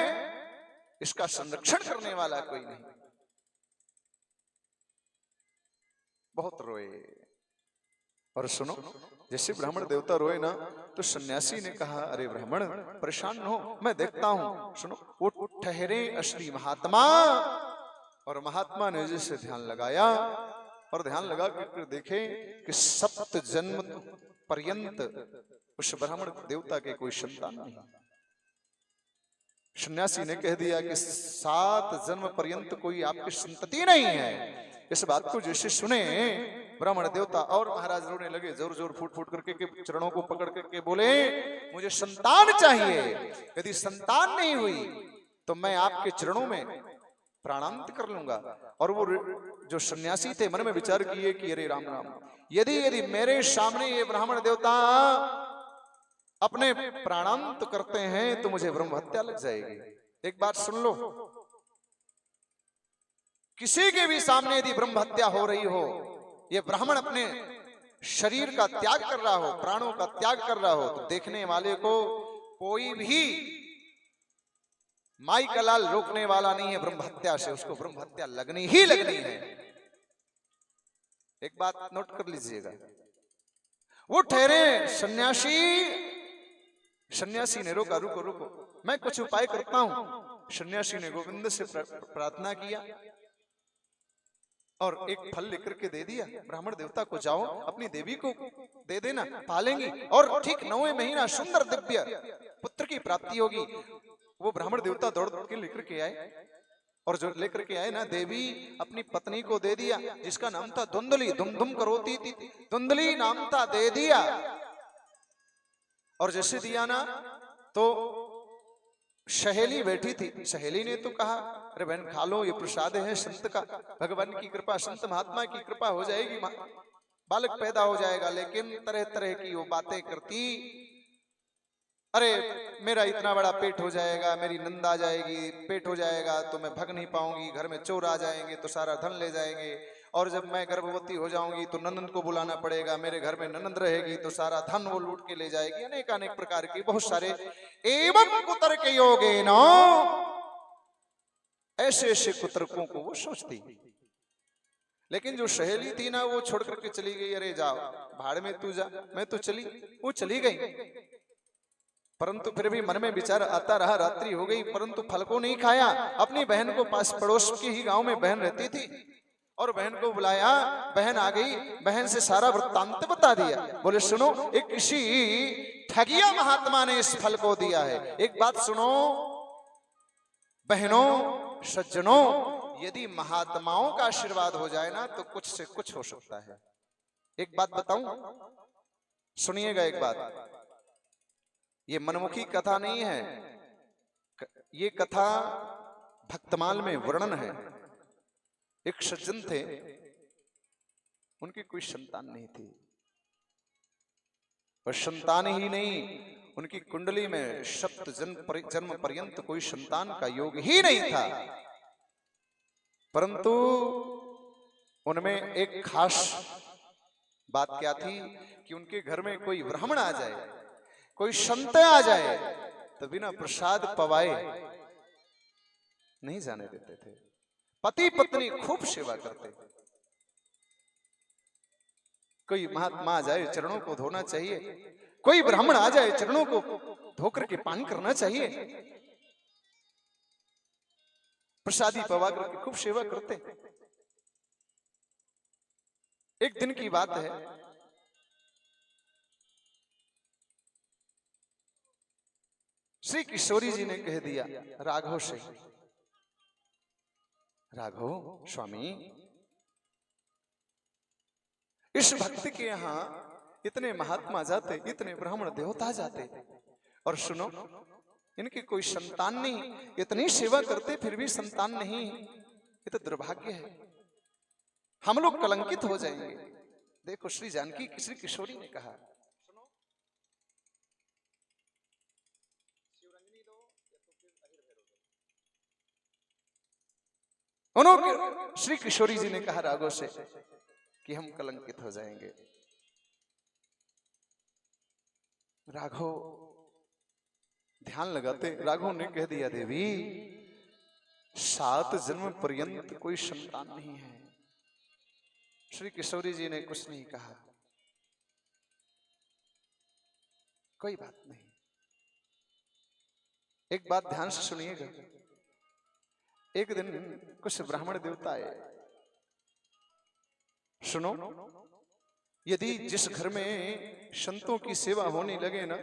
[SPEAKER 1] इसका संरक्षण करने वाला कोई नहीं। बहुत रोए। और सुनो, जैसे ब्राह्मण देवता रोए ना तो सन्यासी ने कहा, अरे ब्राह्मण परेशान न हो, मैं देखता हूं। सुनो, वो ठहरे असली महात्मा, और महात्मा ने जैसे ध्यान लगाया, और ध्यान लगा कर देखे कि 7 जन्म पर्यंत उस ब्राह्मण देवता के कोई संतान नहीं। सन्यासी ने कह दिया कि 7 जन्म पर्यंत कोई आपकी संतति नहीं है। इस बात को जैसे सुने ब्राह्मण देवता और महाराज रोने लगे, जोर जोर फूट फूट करके के चरणों को पकड़ करके बोले, मुझे संतान चाहिए, यदि संतान नहीं हुई तो मैं आपके चरणों में प्राणांत कर लूंगा। और वो जो सन्यासी थे मन में विचार किए कि अरे राम राम, यदि मेरे सामने ये ब्राह्मण देवता अपने प्राणांत करते हैं तो मुझे ब्रह्म हत्या लग जाएगी। एक बात सुन लो, किसी के भी सामने यदि ब्रह्म हत्या हो रही हो, ये ब्राह्मण अपने शरीर का त्याग कर रहा हो, प्राणों का त्याग कर रहा हो, तो देखने वाले को कोई भी माई का लाल रोकने वाला नहीं है ब्रह्म हत्या से, उसको ब्रह्म हत्या लगनी ही लगनी है। एक बात नोट कर लीजिएगा। वो ठहरे सन्यासी, सन्यासी ने रोका, रुको रुको, मैं कुछ उपाय करता हूं। सन्यासी ने गोविंद से प्रार्थना किया और एक फल लेकर के दे दिया। ब्राह्मण देवता को, जाओ अपनी देवी को दे देना, पालेंगी और ठीक 9वें महीना सुंदर दिव्य पुत्र की प्राप्ति होगी। वो ब्राह्मण देवता दौड़ के लेकर के आए, और जो लेकर के आए ना, देवी अपनी पत्नी को दे दिया, जिसका नाम था धुंधली, धुम धुम करोती थी, धुंधली नाम था, दे दिया। और जैसे दिया ना तो सहेली बैठी थी, सहेली ने तो कहा, अरे बहन खा लो, ये प्रसाद है संत का, भगवान की कृपा, संत महात्मा की कृपा हो जाएगी, बालक पैदा हो जाएगा। लेकिन तरह तरह की वो बातें करती, अरे मेरा इतना बड़ा पेट हो जाएगा, मेरी नंद आ जाएगी, पेट हो जाएगा तो मैं भग नहीं पाऊंगी, घर में चोर आ जाएंगे तो सारा धन ले जाएंगे, और जब मैं गर्भवती हो जाऊंगी तो ननंद को बुलाना पड़ेगा, मेरे घर में ननंद रहेगी तो सारा धन वो लूट के ले जाएगी। अनेक अनेक प्रकार की बहुत सारे एवं कुतर्क योगे न, ऐसे ऐसे कुतर्कों को वो सोचती। लेकिन जो सहेली थी ना, वो छोड़ करके चली गई, अरे जाओ भाड़ में तू जा, मैं तो चली, वो चली गई। परंतु फिर भी मन में विचार आता रहा। रात्रि हो गई परंतु फल को नहीं खाया। अपनी बहन को पास पड़ोस के ही गांव में बहन रहती थी और बहन को बुलाया। बहन आ गई, बहन से सारा वृत्तांत बता दिया। बोले सुनो, एक किसी ठगिया महात्मा ने इस फल को दिया है। एक बात सुनो बहनों सज्जनों, यदि महात्माओं का आशीर्वाद हो जाए ना तो कुछ से कुछ हो सकता है। एक बात बताऊं, सुनिएगा एक बात। ये मनमुखी कथा नहीं है, ये कथा भक्तमाल में वर्णन है। एक सज्जन थे, उनकी कोई संतान नहीं थी और संतान ही नहीं, उनकी कुंडली में सप्त जन्म पर्यंत कोई संतान का योग ही नहीं था। परंतु उनमें एक खास बात क्या थी कि उनके घर में कोई ब्राह्मण आ जाए, कोई संत आ जाए तो बिना प्रसाद पवाए नहीं जाने देते थे। पति पत्नी खूब सेवा करते। कोई महात्मा आ जाए चरणों को धोना चाहिए, कोई ब्राह्मण आ जाए चरणों को धोकर के पान करना चाहिए, प्रसादी पवा करके खूब सेवा करते। एक दिन की बात है, श्री किशोरी जी ने कह दिया राघव से, राघव स्वामी, इस भक्त के यहां इतने महात्मा जाते, इतने ब्राह्मण देवता जाते, और सुनो इनकी कोई संतान नहीं, इतनी सेवा करते फिर भी संतान नहीं, ये तो दुर्भाग्य है, हम लोग कलंकित हो जाएंगे। देखो श्री जानकी, श्री किशोरी ने कहा, उन्होंने श्री किशोरी जी ने कहा राघव से कि हम कलंकित हो जाएंगे। राघव ध्यान लगाते, राघव ने कह दिया देवी 7 जन्म पर्यंत कोई संतान नहीं है। श्री किशोरी जी ने कुछ नहीं कहा, कोई बात नहीं। एक बात ध्यान से सुनिएगा, एक दिन कुछ ब्राह्मण देवता आए। सुनो, यदि जिस घर में संतों की सेवा होने लगे ना,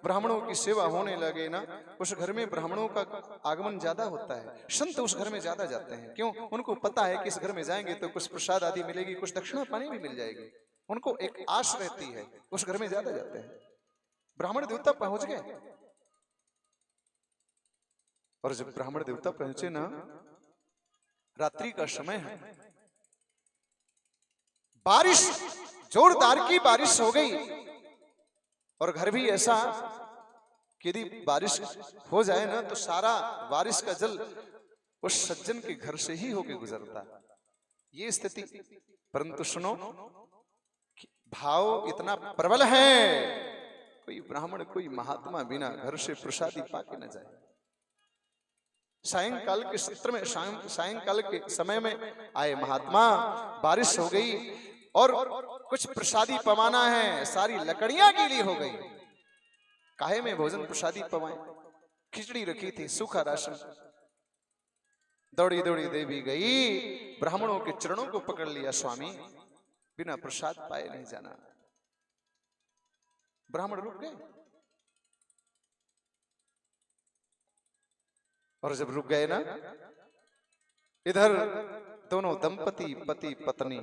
[SPEAKER 1] ब्राह्मणों की सेवा होने लगे ना, उस घर में ब्राह्मणों का आगमन ज्यादा होता है, संत उस घर में ज्यादा जाते हैं। क्यों? उनको पता है कि इस घर में जाएंगे तो कुछ प्रसाद आदि मिलेगी, कुछ दक्षिणा पानी भी मिल जाएगी। उनको एक आश रहती है, उस घर में ज्यादा जाते हैं। ब्राह्मण देवता पहुंच गए, और जब ब्राह्मण देवता पहुंचे ना, रात्रि का समय है, बारिश, जोरदार की बारिश हो गई, और घर भी ऐसा कि यदि बारिश हो जाए ना तो सारा बारिश का जल उस सज्जन के घर से ही होके गुजरता, ये स्थिति। परंतु सुनो, भाव इतना प्रबल है, कोई ब्राह्मण कोई महात्मा बिना घर से प्रसादी पाके न जाए। सायंकाल के सत्र में, सायंकाल के समय में आए महात्मा, बारिश हो गई और कुछ प्रसादी पवाना है, सारी लकड़ियां गीली हो गई। काहे में भोजन प्रसादी पवाए? खिचड़ी रखी थी, सूखा राशन। दौड़ी दौड़ी देवी गई, ब्राह्मणों के चरणों को पकड़ लिया, स्वामी बिना प्रसाद पाए नहीं जाना। ब्राह्मण रुक गए, और जब रुक गए ना, इधर दोनों दंपति पति पत्नी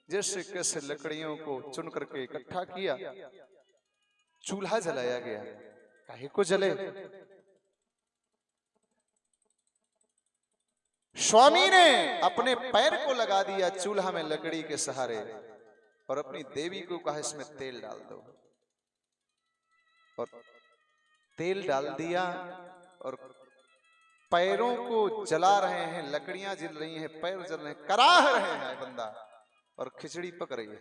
[SPEAKER 1] जैसे कैसे लकड़ियों को चुन करके इकट्ठा किया, चूल्हा जलाया गया। काहे को जले? स्वामी ने अपने पैर को लगा दिया चूल्हा में लकड़ी के सहारे, और अपनी देवी को कहा इसमें तेल डाल दो, और तेल डाल दिया, और पैरों को जला रहे हैं, लकड़ियां जल रही हैं, पैर जल रहे हैं, कराह रहे हैं बंदा, और खिचड़ी पक रही है।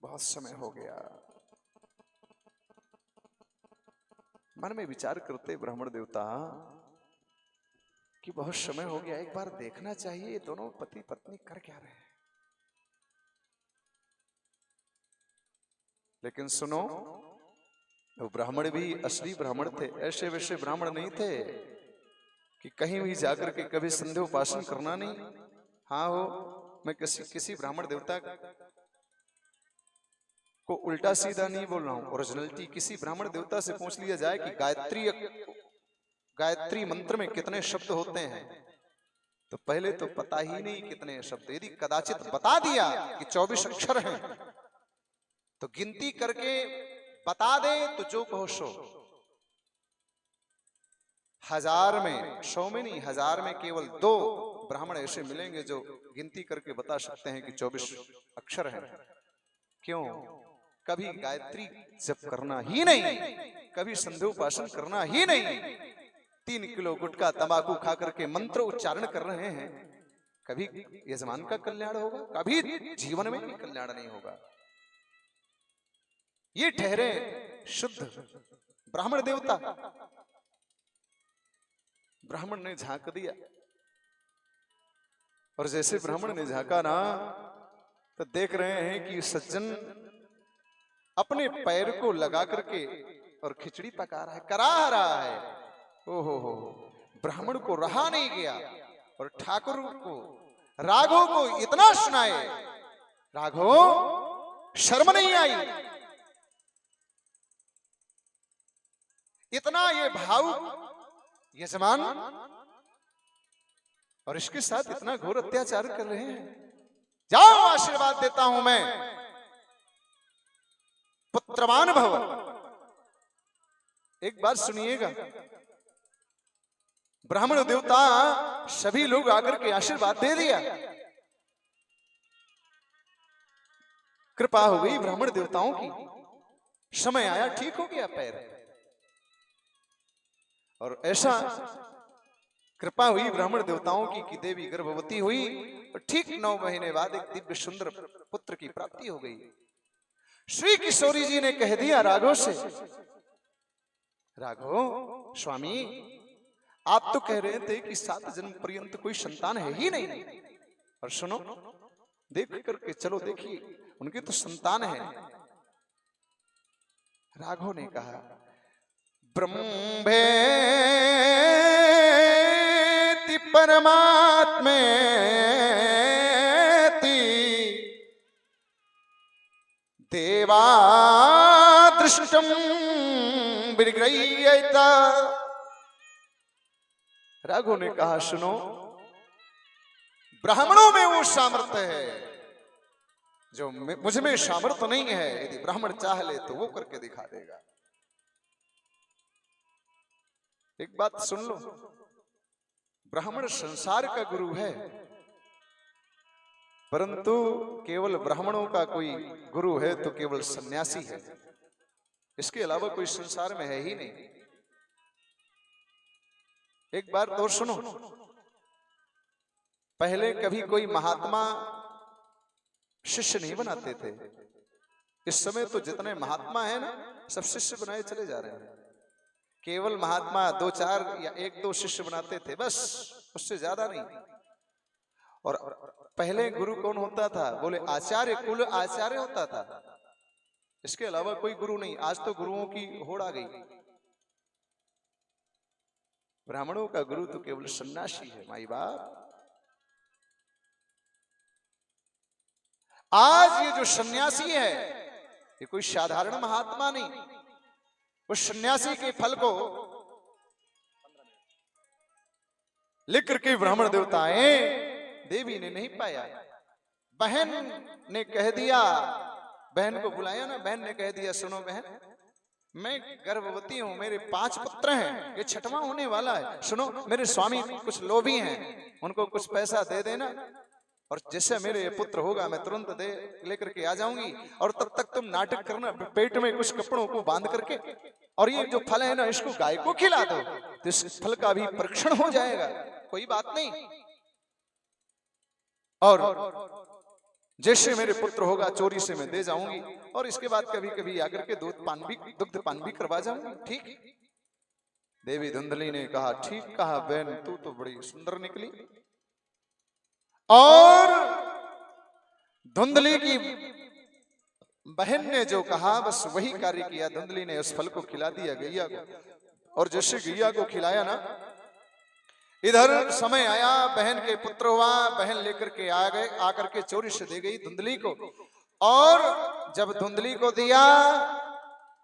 [SPEAKER 1] बहुत समय हो गया, मन में विचार करते ब्राह्मण देवता कि बहुत समय हो गया, एक बार देखना चाहिए ये दोनों पति पत्नी कर क्या रहे हैं। लेकिन सुनो, वो ब्राह्मण भी असली ब्राह्मण थे, ऐसे वैसे ब्राह्मण नहीं थे कि कहीं भी जाकर के कभी संध्या उपासन करना नहीं। हाँ हो, मैं किसी ब्राह्मण देवता को उल्टा सीधा नहीं बोल रहा हूं। ओरिजिनलिटी किसी ब्राह्मण देवता से पूछ लिया जाए कि गायत्री मंत्र में कितने शब्द होते हैं, तो पहले तो पता ही नहीं कितने शब्द। यदि कदाचित बता दिया कि 24 अक्षर हैं, तो गिनती करके बता दे तो जो कहो सो। 1000 में, 100 में नहीं, 1000 में केवल 2 ब्राह्मण ऐसे मिलेंगे जो गिनती करके बता सकते हैं कि 24 अक्षर हैं। क्यों? कभी गायत्री जप करना ही नहीं, कभी संध्योपासन करना ही नहीं, 3 किलो गुटखा तंबाकू खा करके मंत्र उच्चारण कर रहे हैं। कभी यजमान का कल्याण होगा? कभी जीवन में भी कल्याण नहीं होगा। ये ठहरे शुद्ध ब्राह्मण देवता। ब्राह्मण ने झांक दिया, और जैसे ब्राह्मण ने झांका ना, तो देख रहे हैं कि सज्जन अपने पैर को लगा करके और खिचड़ी पका रहा है, करा रहा है। ओहो हो, ब्राह्मण को रहा नहीं गया, और ठाकुर को, राघव को इतना सुनाए, राघव शर्म नहीं आई, इतना ये भाव यजमान, और इसके साथ इतना घोर अत्याचार कर रहे हैं। जाओ, आशीर्वाद देता हूं मैं, पुत्रवान भव। एक बात सुनिएगा, ब्राह्मण देवता सभी लोग आकर के आशीर्वाद दे दिया, कृपा हो गई ब्राह्मण देवताओं की, समय आया, ठीक हो गया पैर। और ऐसा कृपा हुई ब्राह्मण देवताओं की कि देवी गर्भवती हुई, और ठीक 9 महीने बाद एक दिव्य सुंदर पुत्र की प्राप्ति हो गई। श्री किशोरी जी ने कह दिया राघव से, राघव स्वामी, आप तो कह रहे थे कि 7 जन्म पर्यंत कोई संतान है ही नहीं, और सुनो, देख करके चलो, देखिए उनकी तो संतान है। राघव ने कहा, ब्रह्मेति परमात्मेति देवा दृष्टम विगृह्यत। राघव ने कहा, सुनो, ब्राह्मणों में वो सामर्थ्य है जो मुझ में सामर्थ्य नहीं है। यदि ब्राह्मण चाह ले तो वो करके दिखा देगा। एक बात सुन लो, ब्राह्मण संसार का गुरु है, परंतु केवल ब्राह्मणों का कोई गुरु है तो केवल सन्यासी है, इसके अलावा कोई संसार में है ही नहीं। एक बार और सुनो, पहले कभी कोई महात्मा शिष्य नहीं बनाते थे। इस समय तो जितने महात्मा है ना, सब शिष्य बनाए चले जा रहे हैं। केवल महात्मा 2-4 या 1-2 शिष्य बनाते थे, बस, उससे ज्यादा नहीं। और पहले गुरु कौन होता था? बोले आचार्य, कुल आचार्य होता था, इसके अलावा कोई गुरु नहीं। आज तो गुरुओं की होड़ आ गई। ब्राह्मणों का गुरु तो केवल सन्यासी है, माई बाप। आज ये जो सन्यासी है, ये कोई साधारण महात्मा नहीं। उस सन्यासी के फल को लिख करके ब्राह्मण देवताएं, देवी ने नहीं पाया। बहन ने कह दिया, बहन को बुलाया ना, बहन ने कह दिया, सुनो बहन, मैं गर्भवती हूं, मेरे 5 पुत्र हैं, ये 6वां होने वाला है। सुनो, मेरे स्वामी कुछ लोभी हैं, उनको कुछ पैसा दे देना, और जैसे मेरे ये पुत्र होगा मैं तुरंत दे लेकर के आ जाऊंगी, और तब तक तुम नाटक करना, पेट में कुछ कपड़ों को बांध करके, और ये जो फल है ना, इसको गाय को खिला दो, तो इस फल का भी परीक्षण हो जाएगा, कोई बात नहीं। और जैसे मेरे पुत्र होगा चोरी से मैं दे जाऊंगी, और इसके बाद कभी कभी आकर के दुग्ध पान भी करवा जाऊंगी, ठीक। देवी धुंधली ने कहा, ठीक कहा बहन, तू तो बड़ी सुंदर निकली। और धुंधली की बहन ने जो कहा बस वही कार्य किया। धुंधली ने उस फल को खिला दिया गैया को, और जैसे गैया को खिलाया ना, इधर समय आया, बहन के पुत्र हुआ। बहन लेकर के आ गए, आकर के चोरी से दे गई धुंधली को। और जब धुंधली को दिया,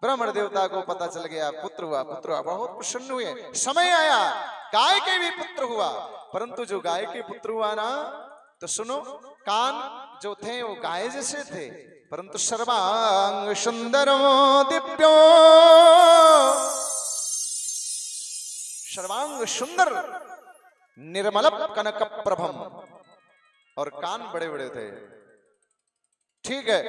[SPEAKER 1] ब्राह्मण देवता को पता चल गया पुत्र हुआ, पुत्र हुआ। बहुत प्रसन्न हुए। समय आया, गाय के भी पुत्र हुआ। परंतु जो गाय के पुत्र हुआ ना, तो सुनो, कान जो थे वो गाय जैसे थे, परंतु सर्वांग सुंदरो दिव्यो, सर्वांग सुंदर निर्मल कनक प्रभम, और कान बड़े बड़े थे। ठीक है,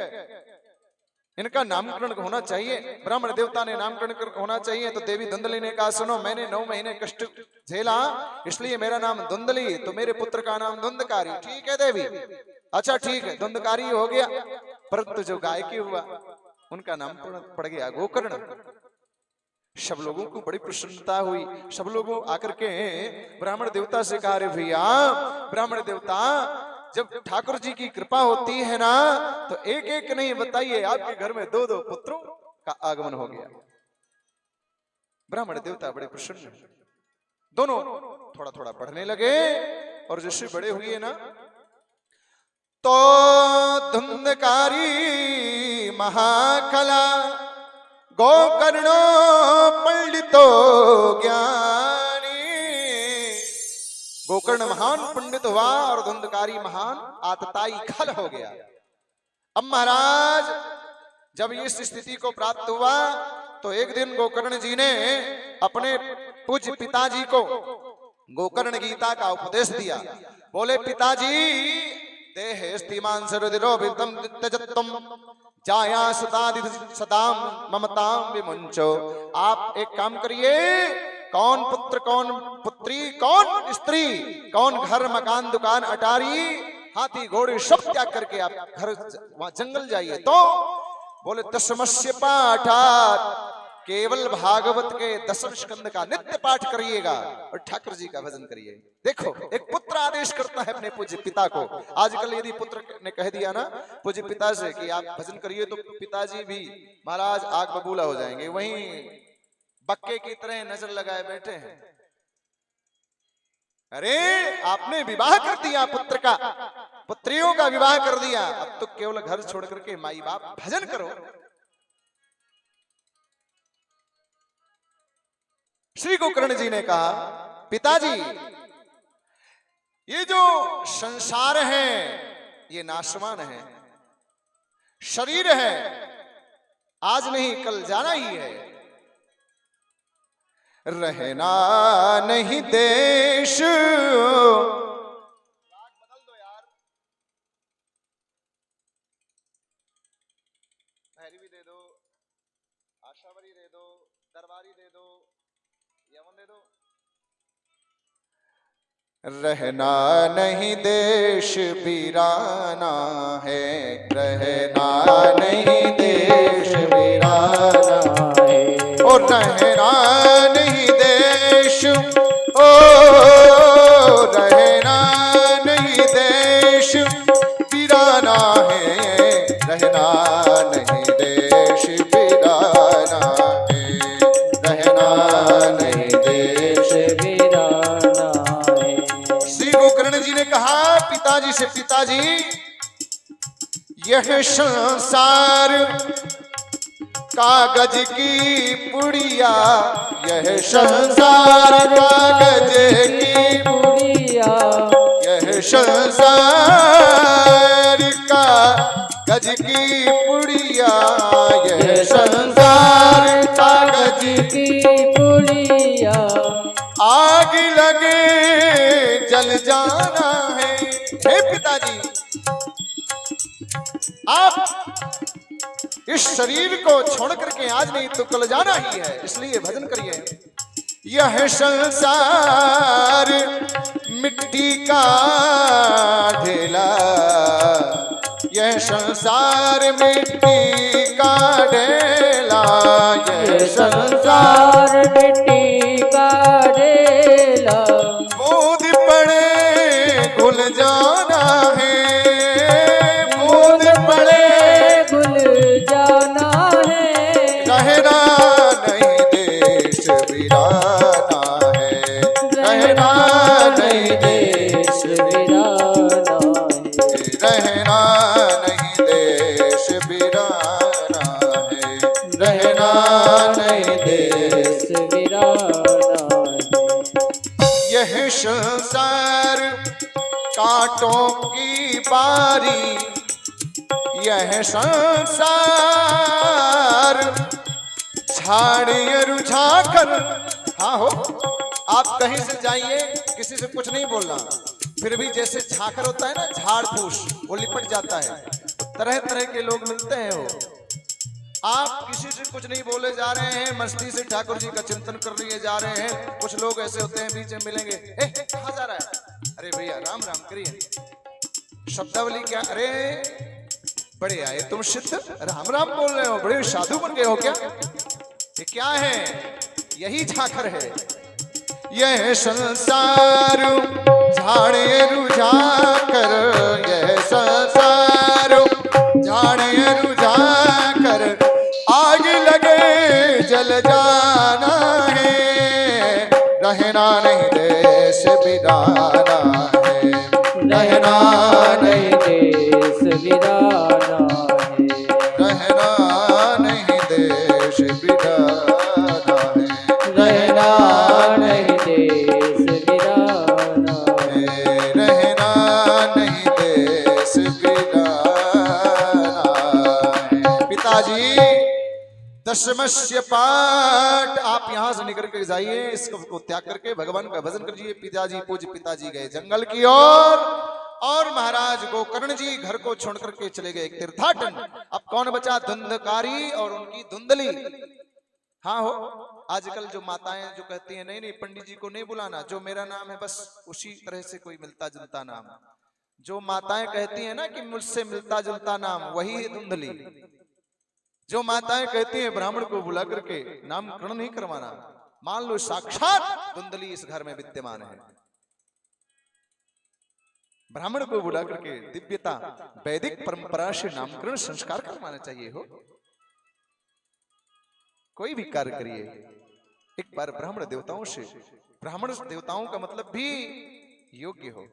[SPEAKER 1] इनका नामकरण होना चाहिए। ब्राह्मण देवता ने नामकरण होना चाहिए। तो देवी धुंधली ने कहा, सुनो, मैंने 9 महीने कष्ट झेला, इसलिए मेरा नाम धुंधली, तो मेरे पुत्र का नाम धुंधकारी। ठीक है देवी, अच्छा ठीक है, धुंधकारी हो गया। परंतु जो गाय के हुआ, उनका नाम पड़ गया गोकर्ण। सब लोगों को बड़ी प्रसन्नता हुई। सब लोगों आकर के ब्राह्मण देवता से कहा, रे भैया ब्राह्मण देवता, जब ठाकुर जी की कृपा होती है ना, तो एक एक नहीं, बताइए, आपके घर में 2-2 पुत्रों का आगमन हो गया। ब्राह्मण देवता बड़े प्रसन्न, दोनों थोड़ा थोड़ा बढ़ने लगे। और जैसे बड़े हुए ना, तो धुंधकारी महाकला गोकर्णो पंडितो ज्ञानी। गोकर्ण महान पंडित हुआ और धुंधकारी महान आतताई खल हो गया। अब महाराज जब इस स्थिति को प्राप्त हुआ, तो एक दिन गोकर्ण जी ने अपने पूज्य पिताजी को गोकर्ण गीता का उपदेश दिया। बोले, पिताजी, देहे स्तिमान सरदिरोभितम त्यजत्वम जाया सदाम ममताम विमुंचो। आप एक काम करिए, कौन पुत्र, कौन पुत्री, कौन स्त्री, कौन घर मकान दुकान अटारी हाथी घोड़े सब त्याग करके आप घर वहां जंगल जाइए। तो बोले, दशमस्य पाठात, केवल भागवत के 10वें स्कंद का नित्य पाठ करिएगा और ठाकुर जी का भजन करिए। देखो, एक पुत्र आदेश करता है अपने पूज्य पिता को। आजकल यदि पुत्र ने कह दिया ना पूज्य पिता से कि आप भजन करिए, तो पिताजी भी महाराज आग बबूला हो जाएंगे, वहीं बक्के की तरह नजर लगाए बैठे हैं। अरे आपने विवाह कर दिया पुत्र का, पुत्रियों का विवाह कर दिया, अब तो केवल घर छोड़ करके माई बाप भजन करो। श्री गोकर्ण जी ने कहा, पिताजी, ये जो संसार है ये नाशवान है, शरीर है, आज नहीं कल जाना ही है। रहना नहीं देश, बदल दो यार, भैरवी दे दो, आशावरी दे दो, दरबारी दे दो, यमन दे दो। रहना नहीं देश वीराना है, रहना नहीं देश वीराना है, और रहना नहीं देश, ओ रहना नहीं देश वीराना है, रहना नहीं देश वीराना है, रहना नहीं देश
[SPEAKER 2] वीराना है।
[SPEAKER 1] श्री गोकर्ण जी ने कहा पिताजी से, पिताजी, यह संसार कागज की पुड़िया, यह संसार कागज की
[SPEAKER 2] पुड़िया,
[SPEAKER 1] यह संसार कागज की पुड़िया, यह संसार कागज
[SPEAKER 2] की पुड़िया,
[SPEAKER 1] आग लगे जल जाना है। हे पिताजी, आप इस शरीर को छोड़ करके आज नहीं तो कल जाना ही है, इसलिए भजन करिए। यह संसार मिट्टी का ढेला, यह संसार मिट्टी का ढेला, यह संसार
[SPEAKER 2] मिट्टी का ढेला,
[SPEAKER 1] बूंद पड़े घुल जाना है, बूंद पड़े
[SPEAKER 2] घुल
[SPEAKER 1] यह संसार कांटों की बारी, यह संसार झाड़ियां रुझाकर। हाँ हो, आप कहीं से जाइए, किसी से कुछ नहीं बोलना, फिर भी जैसे झाकर होता है ना, झाड़ फूस, वो लिपट जाता है। तरह तरह के लोग मिलते हैं। वो आप किसी से कुछ नहीं बोले जा रहे हैं, मस्ती से ठाकुर जी का चिंतन कर लिए जा रहे हैं। कुछ लोग ऐसे होते हैं बीच में मिलेंगे, कहाँ जा रहा है? अरे भैया राम राम करिए। शब्दावली क्या? अरे बड़े आए तुम सिद्ध, राम राम बोल रहे हो, बड़े साधु बन गए हो क्या? ये क्या है? यही झाकर है। यह संसार झाड़े रुझा कर, यह संसार झाड़े रुझा कर, आग लगे जल जाना है, रहना नहीं देश बिराना है, रहना नहीं
[SPEAKER 2] देश वीराना है,
[SPEAKER 1] रहना नहीं देश बिराना है,
[SPEAKER 2] रहना नहीं देश वीराना है,
[SPEAKER 1] रहना नहीं देश बिराना है। पिताजी दशमस्य पाठ, आप यहां से निकल कर जाइए, इसको को त्याग करके भगवान का भजन करिए। पिताजी पूज्य पिताजी गए जंगल की ओर, और महाराज गोकर्ण जी घर को छोड़ करके चले गए एक तीर्थाटन। अब कौन बचा? धुंधकारी और उनकी धुंधली। हाँ हो, आजकल जो माताएं जो कहती हैं नहीं नहीं पंडित जी को नहीं बुलाना, जो मेरा नाम है बस उसी तरह से कोई मिलता जुलता नाम। जो माताएं कहती हैं ना कि मुझसे मिलता जुलता नाम, वही है धुंधली। जो माताएं कहती हैं ब्राह्मण को बुला करके नामकरण नहीं करवाना, मान लो साक्षात धुंधली इस घर में विद्यमान है। ब्राह्मण को बुला करके दिव्यता वैदिक परंपरा से नामकरण संस्कार करवाना चाहिए। हो कोई भी कार्य करिए, एक बार ब्राह्मण देवताओं से, ब्राह्मण देवताओं का मतलब भी योग्य हो,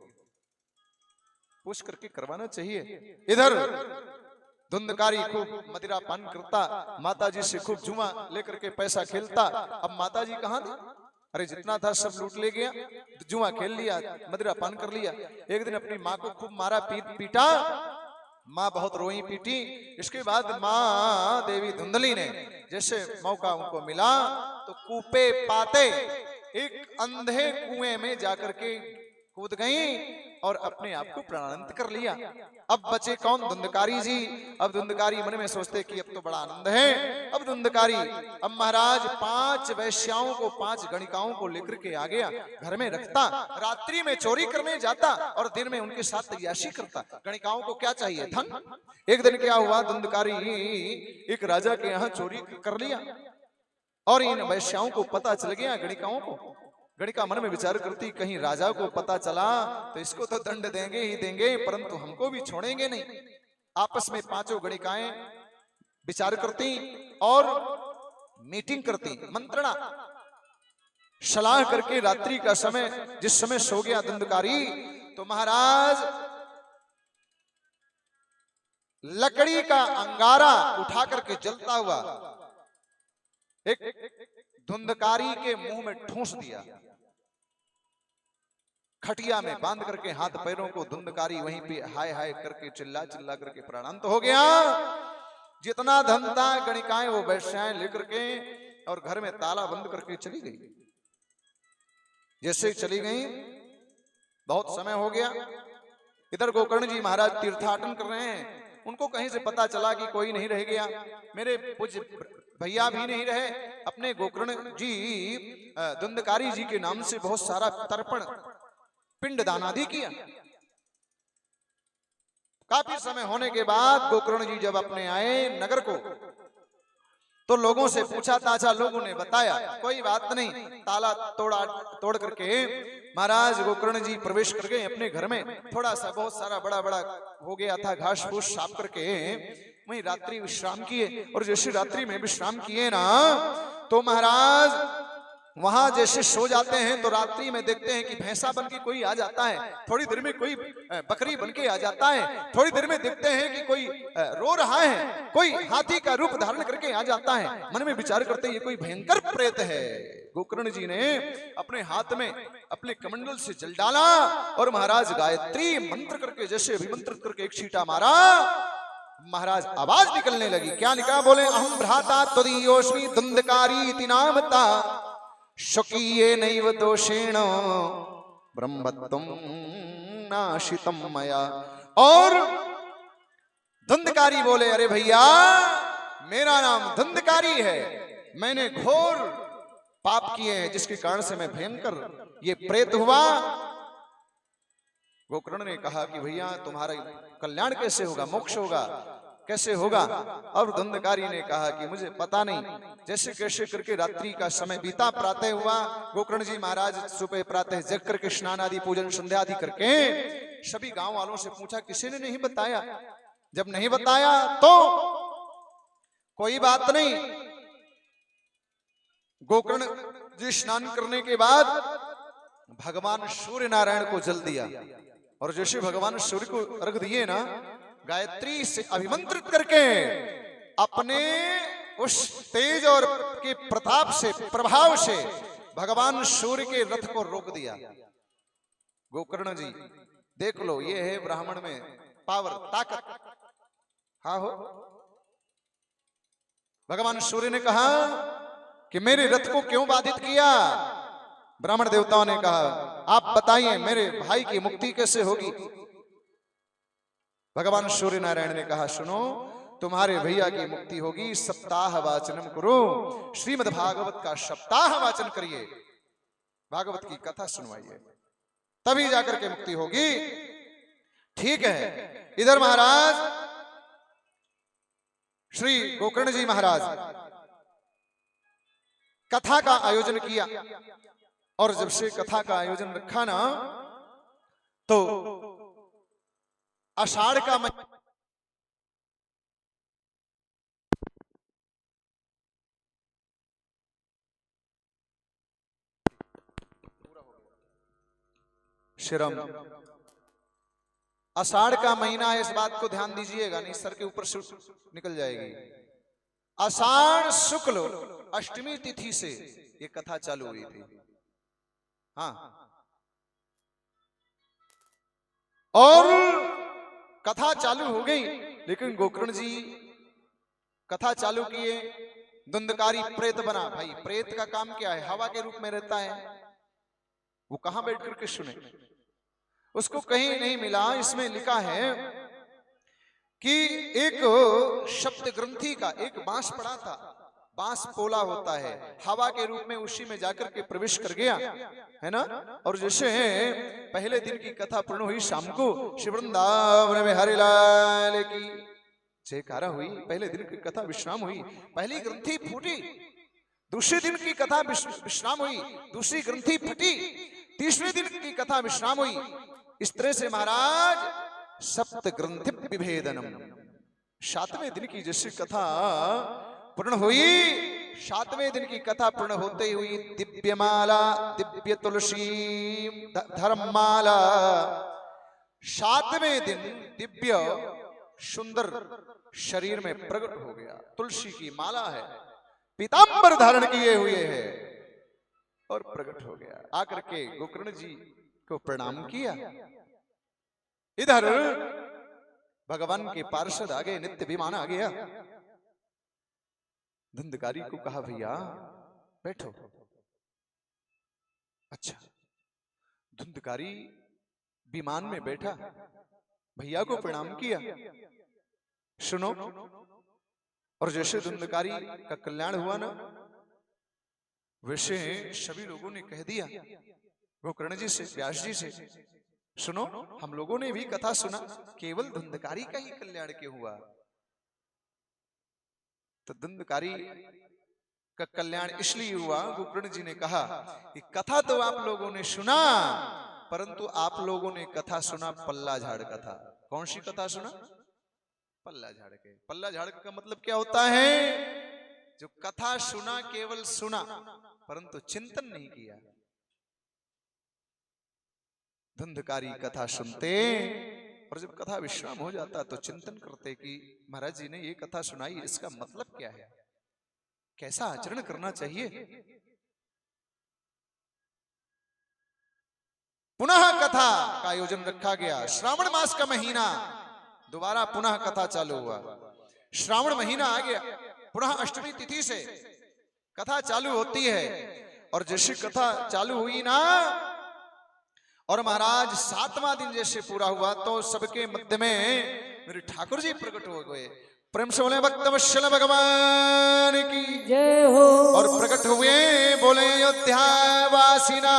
[SPEAKER 1] पूछ करके करवाना चाहिए। इधर धुंधकारी खूब मदिरा पान करता, माताजी से खूब जुआ लेकर के पैसा खेलता। अब माताजी कहाँ थी? अरे जितना था सब लूट ले गया, जुआ खेल लिया, मदिरा पान कर लिया। एक दिन अपनी माँ को खूब मारा, पीटा, माँ बहुत रोई पीटी। इसके बाद माँ देवी धुंधली ने जैसे मौका उनको मिला तो कूपे पाते एक अंधे कुएं में जाकर के कूद गई और अपने आप को प्राणांत कर लिया। अब बचे कौन? धुंधकारी जी। अब धुंधकारी मन में सोचते कि अब तो बड़ा आनंद है। अब धुंधकारी अब महाराज 5 वैश्याओं को, 5 गणिकाओं को लेकर के आ गया, घर में रखता, रात्रि में चोरी करने जाता और दिन में उनके साथ तैयाशी करता। गणिकाओं को क्या चाहिए? धन। एक दिन क्या हुआ, धुंधकारी एक राजा के यहाँ चोरी कर लिया और इन वैश्याओं को पता चल गया, गणिकाओं को। गणिका मन में विचार करती, कहीं राजा को पता चला तो इसको तो दंड देंगे ही देंगे, परंतु हमको भी छोड़ेंगे नहीं। आपस में 5 गणिकाएं विचार करती और मीटिंग करती, मंत्रणा सलाह करके रात्रि का समय, जिस समय सो गया धुंधकारी, तो महाराज लकड़ी का अंगारा उठा करके जलता हुआ एक धुंधकारी के मुंह में ठूंस दिया, खटिया में बांध करके हाथ पैरों को। धुंधकारी वहीं पे हाय हाय करके चिल्ला चिल्ला करके प्राणांत हो गया। जितना धन था गणिकाएं वो वैश्याएं लेकर के और घर में ताला बंद करके चली गई। जैसे चली गई, बहुत समय हो गया। इधर गोकर्ण जी महाराज तीर्थाटन कर रहे हैं, उनको कहीं से पता चला कि कोई नहीं रह गया, मेरे पूज्य भैया भी नहीं रहे। अपने गोकर्ण जी धुंधकारी जी के नाम से बहुत सारा तर्पण पिंड दान आदि किया। काफी समय होने के बाद गोकर्ण जी जब अपने आए नगर को, तो लोगों से पूछा ताजा, लोगों ने बताया कोई बात नहीं, ताला तोड़ करके महाराज गोकर्ण जी प्रवेश कर गए अपने घर में। थोड़ा सा बहुत सारा बड़ा बड़ा हो गया था, घास फूस साफ करके वहीं रात्रि विश्राम किए। और जैसे रात्रि में विश्राम किए ना, तो महाराज वहां जैसे सो जाते हैं तो रात्रि में देखते हैं कि भैंसा बन के कोई आ जाता है, थोड़ी देर में कोई बकरी बन के आ जाता है, थोड़ी देर में देखते हैं कि कोई रो रहा है, कोई हाथी का रूप धारण करके आ जाता है। मन में विचार करते हैं ये कोई भयंकर प्रेत है। गोकर्ण जी ने अपने हाथ में अपने कमंडल से जल डाला और महाराज गायत्री मंत्र करके जैसे अभिमंत्रित करके एक छींटा मारा, महाराज आवाज निकलने लगी। क्या निकला? बोले अहम भ्राता त्वदीयोस्मि धुंधकारी इति नामता शकीये नैव दोषेण ब्रह्मत्वं नाशितम मया। और धुंधकारी बोले अरे भैया मेरा नाम धुंधकारी है, मैंने घोर पाप किए हैं जिसके कारण से मैं भयंकर ये प्रेत हुआ। गोकर्ण ने कहा कि भैया तुम्हारा कल्याण कैसे होगा, मोक्ष होगा कैसे होगा? और धुंधकारी ने कहा कि मुझे पता नहीं, जैसे कैसे करके रात्रि का समय बीता, प्रातः हुआ। गोकर्ण जी महाराज सुबह प्रातः जग करके स्नान आदि पूजन संध्या आदि करके सभी गांव वालों से पूछा, किसी ने नहीं बताया। जब नहीं बताया तो कोई बात नहीं, गोकर्ण जी स्नान करने के बाद भगवान सूर्य नारायण को जल दिया और जैसे भगवान सूर्य को अर्घ दिए ना, गायत्री से अभिमंत्रित करके अपने उस तेज और के प्रताप से प्रभाव से भगवान सूर्य के रथ को रोक दिया। गोकर्ण जी देख लो, ये है ब्राह्मण में पावर, ताकत। हाँ हो, भगवान सूर्य ने कहा कि मेरे रथ को क्यों बाधित किया? ब्राह्मण देवताओं ने कहा आप बताइए मेरे भाई की मुक्ति कैसे होगी? भगवान सूर्य नारायण ने कहा सुनो, तुम्हारे भैया की मुक्ति होगी, सप्ताह वाचनम करो, श्रीमद् भागवत का सप्ताह वाचन करिए, भागवत की कथा सुनवाइए, तभी जाकर के मुक्ति होगी। ठीक है। इधर महाराज श्री गोकर्ण जी महाराज कथा का आयोजन किया और जब से कथा का आयोजन रखा ना, तो आषाढ़ का महीना श्रीराम, आषाढ़ का महीना है, इस बात को ध्यान दीजिएगा, नहीं सर के ऊपर से निकल जाएगी। आषाढ़ शुक्ल अष्टमी तिथि से ये कथा चालू हुई थी। हाँ, और कथा चालू हो गई, लेकिन गोकर्ण जी कथा चालू किए, धुंधकारी प्रेत बना। भाई प्रेत का काम क्या है? हवा के रूप में रहता है, वो कहां बैठ करके सुने? उसको कहीं नहीं मिला। इसमें लिखा है कि एक शब्द ग्रंथि का एक बांस पड़ा था, बांस पोला होता है, हवा के रूप में उसी में जाकर के प्रवेश कर गया, है ना। और जैसे पहले दिन की कथा पूर्ण हुई, शाम को श्री वृंदावन में हरिलाल की जयकारा हुई, पहले दिन की कथा विश्राम हुई, पहली ग्रंथि फूटी, दूसरे दिन की कथा विश्राम हुई, दूसरी ग्रंथि फूटी, तीसरे दिन की कथा विश्राम हुई। इस तरह से महाराज सप्त ग्रंथि विभेदनम, सातवें दिन की जैसे कथा पूर्ण हुई, सातवें दिन की कथा पूर्ण होते हुई दिव्यमाला, दिव्य तुलसी धर्ममाला, सातवें दिन दिव्य सुंदर शरीर में प्रकट हो गया, तुलसी की माला है, पीतांबर धारण किए हुए है और प्रकट हो गया। आकर के गोकर्ण जी को प्रणाम किया। इधर भगवान के पार्षद आ गए, नित्य विमान आ गया। धुंधकारी को कहा भैया बैठो। अच्छा, धुंधकारी विमान में बैठा, भैया को प्रणाम किया। सुनो, और जैसे धुंधकारी का कल्याण हुआ ना, वैसे सभी लोगों ने कह दिया गोकर्ण जी से, व्यास जी से, सुनो हम लोगों ने भी कथा सुना, केवल धुंधकारी का ही कल्याण क्यों हुआ? तो धुंधकारी का कल्याण इसलिए हुआ, गोकर्ण जी ने कहा कि कथा तो आप लोगों ने सुना, परंतु आप लोगों ने कथा सुना पल्ला झाड़ कथा। कौन सी कथा सुना? पल्ला झाड़ के। पल्ला झाड़ का मतलब क्या होता है? जो कथा सुना, केवल सुना परंतु चिंतन नहीं किया। धुंधकारी कथा सुनते और जब कथा विश्राम हो जाता तो चिंतन करते कि महाराज जी ने ये कथा सुनाई, इसका मतलब क्या है, कैसा आचरण करना चाहिए। पुनः कथा का आयोजन रखा गया। श्रावण मास का महीना, दोबारा पुनः कथा चालू हुआ। श्रावण महीना आ गया, पुनः अष्टमी तिथि से कथा चालू होती है। और जैसे कथा चालू हुई ना, और महाराज 7वां दिन जैसे पूरा हुआ तो सबके मध्य में मेरे ठाकुर जी प्रकट हो गए। प्रेम से बोले भक्तवत्सल भगवान की
[SPEAKER 2] जय हो।
[SPEAKER 1] और प्रकट हुए, बोले अयोध्या वासिना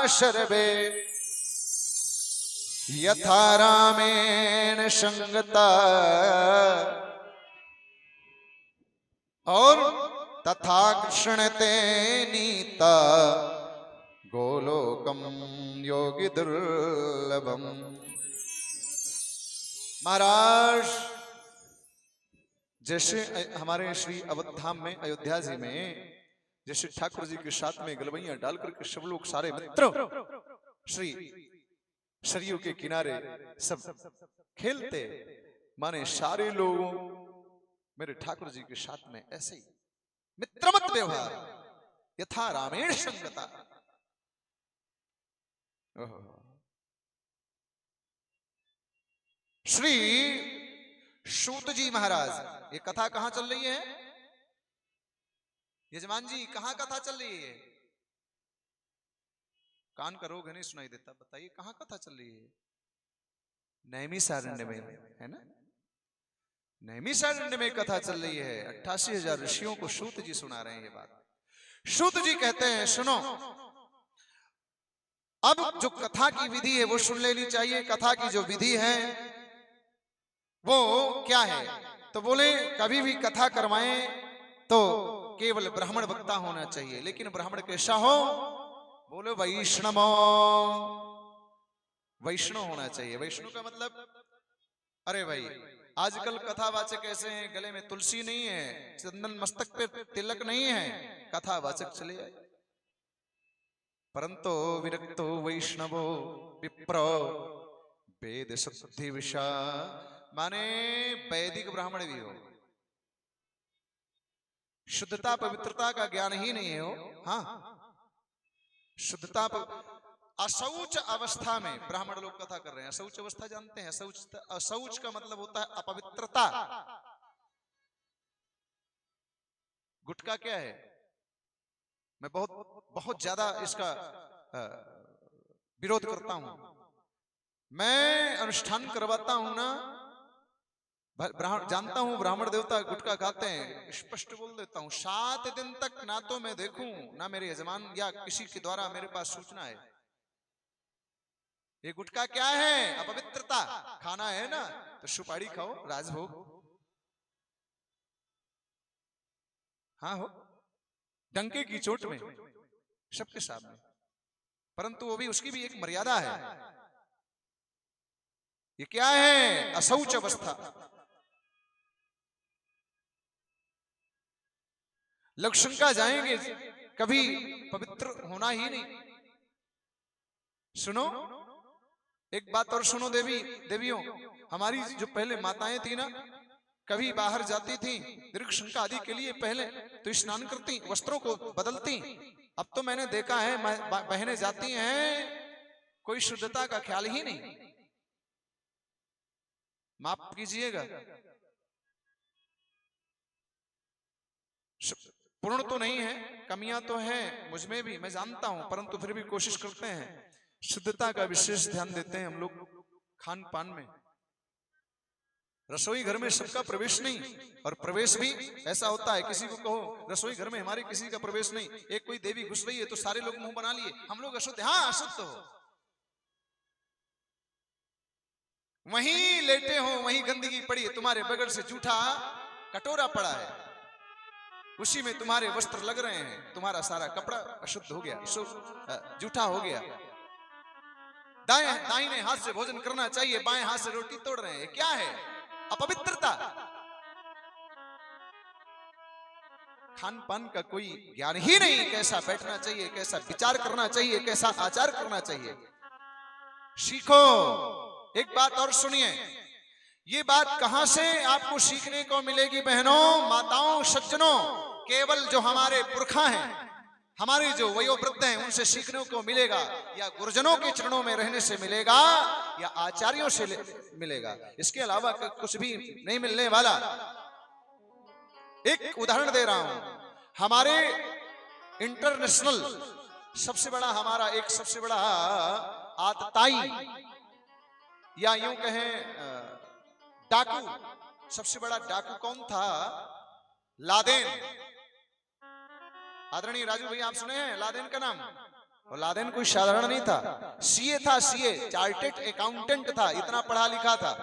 [SPEAKER 1] सर्वे यथा रामेण संगता और तथा कृष्ण ते नीता गोलोकम योगी दुर्लभम। महाराज जैसे हमारे श्री अवधाम में, अयोध्या जी में, जैसे ठाकुर जी के साथ में गलवैया डालकर के सब लोग सारे मित्र श्री सरयू के किनारे सब खेलते, माने सारे लोगों मेरे ठाकुर जी के साथ में ऐसे ही मित्रवत व्यवहार, यथा रामेण संगता। श्री सूत जी महाराज, ये कथा कहां चल रही है यजमान जी? कहां कथा चल रही है? कान का रोग है, नहीं सुनाई देता। बताइए कहां कथा चल रही है? नैमिषारण्य में है ना? नैमिषारण्य में कथा चल रही है। 88,000 ऋषियों को सूत जी सुना रहे हैं ये बात। सूत जी कहते हैं सुनो, अब जो कथा की विधि है वो सुन लेनी चाहिए। कथा की जो विधि है वो क्या है? तो बोले कभी भी कथा करवाएं तो केवल ब्राह्मण वक्ता होना चाहिए। लेकिन ब्राह्मण कैसा हो? बोले वैष्णव, वैष्णव होना चाहिए। वैष्णव का मतलब, अरे भाई आजकल कथावाचक ऐसे हैं, गले में तुलसी नहीं है, चंदन मस्तक पे तिलक नहीं है, कथावाचक चले आए। परंतु विरक्तो वैष्णवो विप्रो वेद शुद्धि विषा, माने वैदिक ब्राह्मण भी हो, शुद्धता पवित्रता का ज्ञान ही नहीं हो। हाँ, शुद्धता अशौच अवस्था में ब्राह्मण लोग कथा कर रहे हैं। अशौच अवस्था जानते हैं? अशौच का मतलब होता है अपवित्रता। गुटखा क्या है? मैं बहुत ज्यादा इसका विरोध करता हूं। मैं अनुष्ठान करवाता हूं ना, जानता हूं ब्राह्मण देवता गुटखा खाते हैं, स्पष्ट बोल देता हूं। 7 दिन तक ना तो मैं देखूं, ना मेरे यजमान या किसी के द्वारा मेरे पास सूचना है। ये गुटखा क्या है? अपवित्रता। खाना है ना तो सुपारी खाओ, राजभोग। हाँ हो, डंके की चोट में, सबके सामने। परंतु वो भी, उसकी भी एक मर्यादा है। ये क्या है? अशौच अवस्था। लोग शंका जाएंगे, कभी पवित्र होना ही नहीं। सुनो एक बात और सुनो देवियों, हमारी जो पहले माताएं थी ना, कभी बाहर जाती थी दीर्घ शंका आदि के लिए, पहले तो स्नान करती, वस्त्रों को बदलती। अब तो मैंने देखा है बहनें जाती हैं, कोई शुद्धता का ख्याल ही नहीं। माफ कीजिएगा, पूर्ण तो नहीं है, कमियां तो हैं मुझमें भी, मैं जानता हूं, परंतु फिर भी कोशिश करते हैं, शुद्धता का विशेष ध्यान देते हैं हम लोग। खान पान में, रसोई घर में सबका प्रवेश नहीं, और प्रवेश भी ऐसा होता है, किसी को कहो रसोई घर में हमारे किसी का प्रवेश नहीं, एक कोई देवी घुस रही है तो सारे लोग मुंह बना लिए, हम लोग अशुद्ध। हाँ अशुद्ध हो, वहीं लेटे हो, वहीं गंदगी पड़ी है, तुम्हारे बगल से जूठा कटोरा पड़ा है, उसी में तुम्हारे वस्त्र लग रहे हैं, तुम्हारा सारा कपड़ा अशुद्ध हो गया, जूठा हो गया। दाहिने हाथ से भोजन करना चाहिए, बाएं हाथ से रोटी तोड़ रहे हैं, क्या है? अपवित्रता। खान पान का कोई ज्ञान ही नहीं, कैसा बैठना चाहिए, कैसा विचार करना चाहिए, कैसा आचार करना चाहिए। सीखो। एक बात और सुनिए, ये बात कहां से आपको सीखने को मिलेगी बहनों, माताओं, सज्जनों? केवल जो हमारे पुरखा हैं, हमारे जो वयोवृद्ध हैं उनसे सीखने को मिलेगा, या गुरुजनों के चरणों में रहने से मिलेगा, या आचार्यों से मिलेगा। इसके अलावा कुछ भी नहीं मिलने वाला। एक उदाहरण दे रहा हूं, हमारे इंटरनेशनल सबसे बड़ा हमारा एक सबसे बड़ा आतताई या यूं कहें डाकू, सबसे बड़ा डाकू कौन था? लादेन। आदरणीय राजू भैया आप सुने हैं लादेन का नाम? और लादेन कोई साधारण नहीं था, सीए था, सीए चार्टेड अकाउंटेंट था, इतना पढ़ा लिखा था।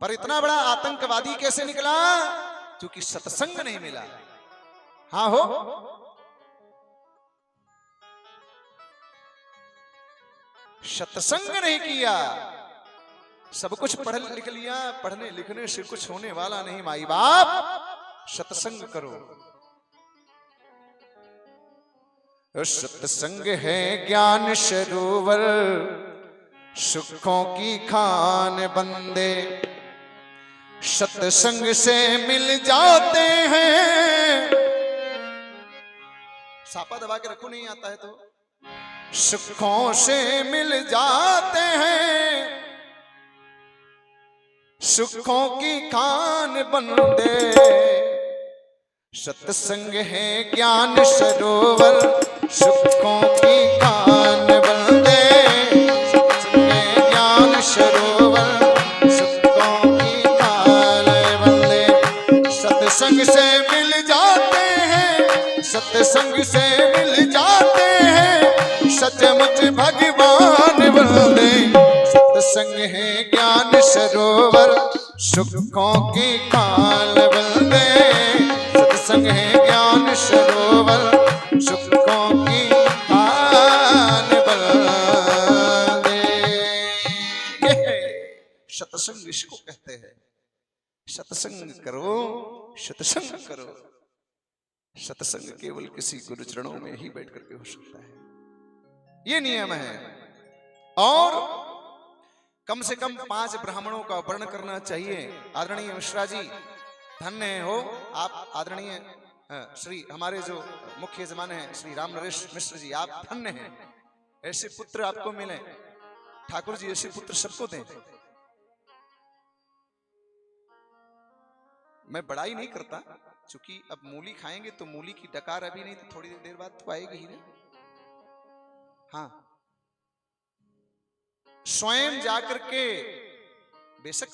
[SPEAKER 1] पर इतना बड़ा आतंकवादी कैसे निकला? क्योंकि सत्संग नहीं मिला। हाँ हो, सत्संग नहीं किया, सब कुछ पढ़ लिख लिया, पढ़ने लिखने से कुछ होने वाला नहीं। माई बाप सत्संग करो। सत्संग है ज्ञान सरोवर, सुखों की खान बंदे, सत्संग से मिल जाते हैं। सापा दबा के रखो, नहीं आता है तो। सुखों से मिल जाते हैं, सुखों की खान बंदे, सत्संग है ज्ञान सरोवर, सुखों की खान बंदे, सत्संग है ज्ञान सरोवर, सुखों की खान बंदे, सत्संग से मिल जाते हैं, सत्संग से मिल जाते हैं, सचमुच भगवान बंदे, सत्संग है ज्ञान सरोवर, सुखों की खान बंदे, सत्संग है ज्ञान सरोवर, सुखों की खान बंदे। सत्संग इसको कहते हैं। सत्संग करो, सत्संग करो। सत्संग केवल किसी गुरु चरणों में ही बैठ करके हो सकता है, ये नियम है। और कम से कम 5 ब्राह्मणों का वर्ण करना चाहिए। आदरणीय मिश्रा जी धन्य हो आप, आदरणीय श्री हमारे जो मुख्य यजमान हैं श्री राम नरेश मिश्र जी, आप धन्य हैं, ऐसे पुत्र आपको मिले। ठाकुर जी ऐसे पुत्र सबको दें। मैं बड़ाई नहीं करता, क्योंकि अब मूली खाएंगे तो मूली की डकार अभी नहीं तो थोड़ी देर बाद तो आएगी ही ना। हाँ, स्वयं जाकर के बेशक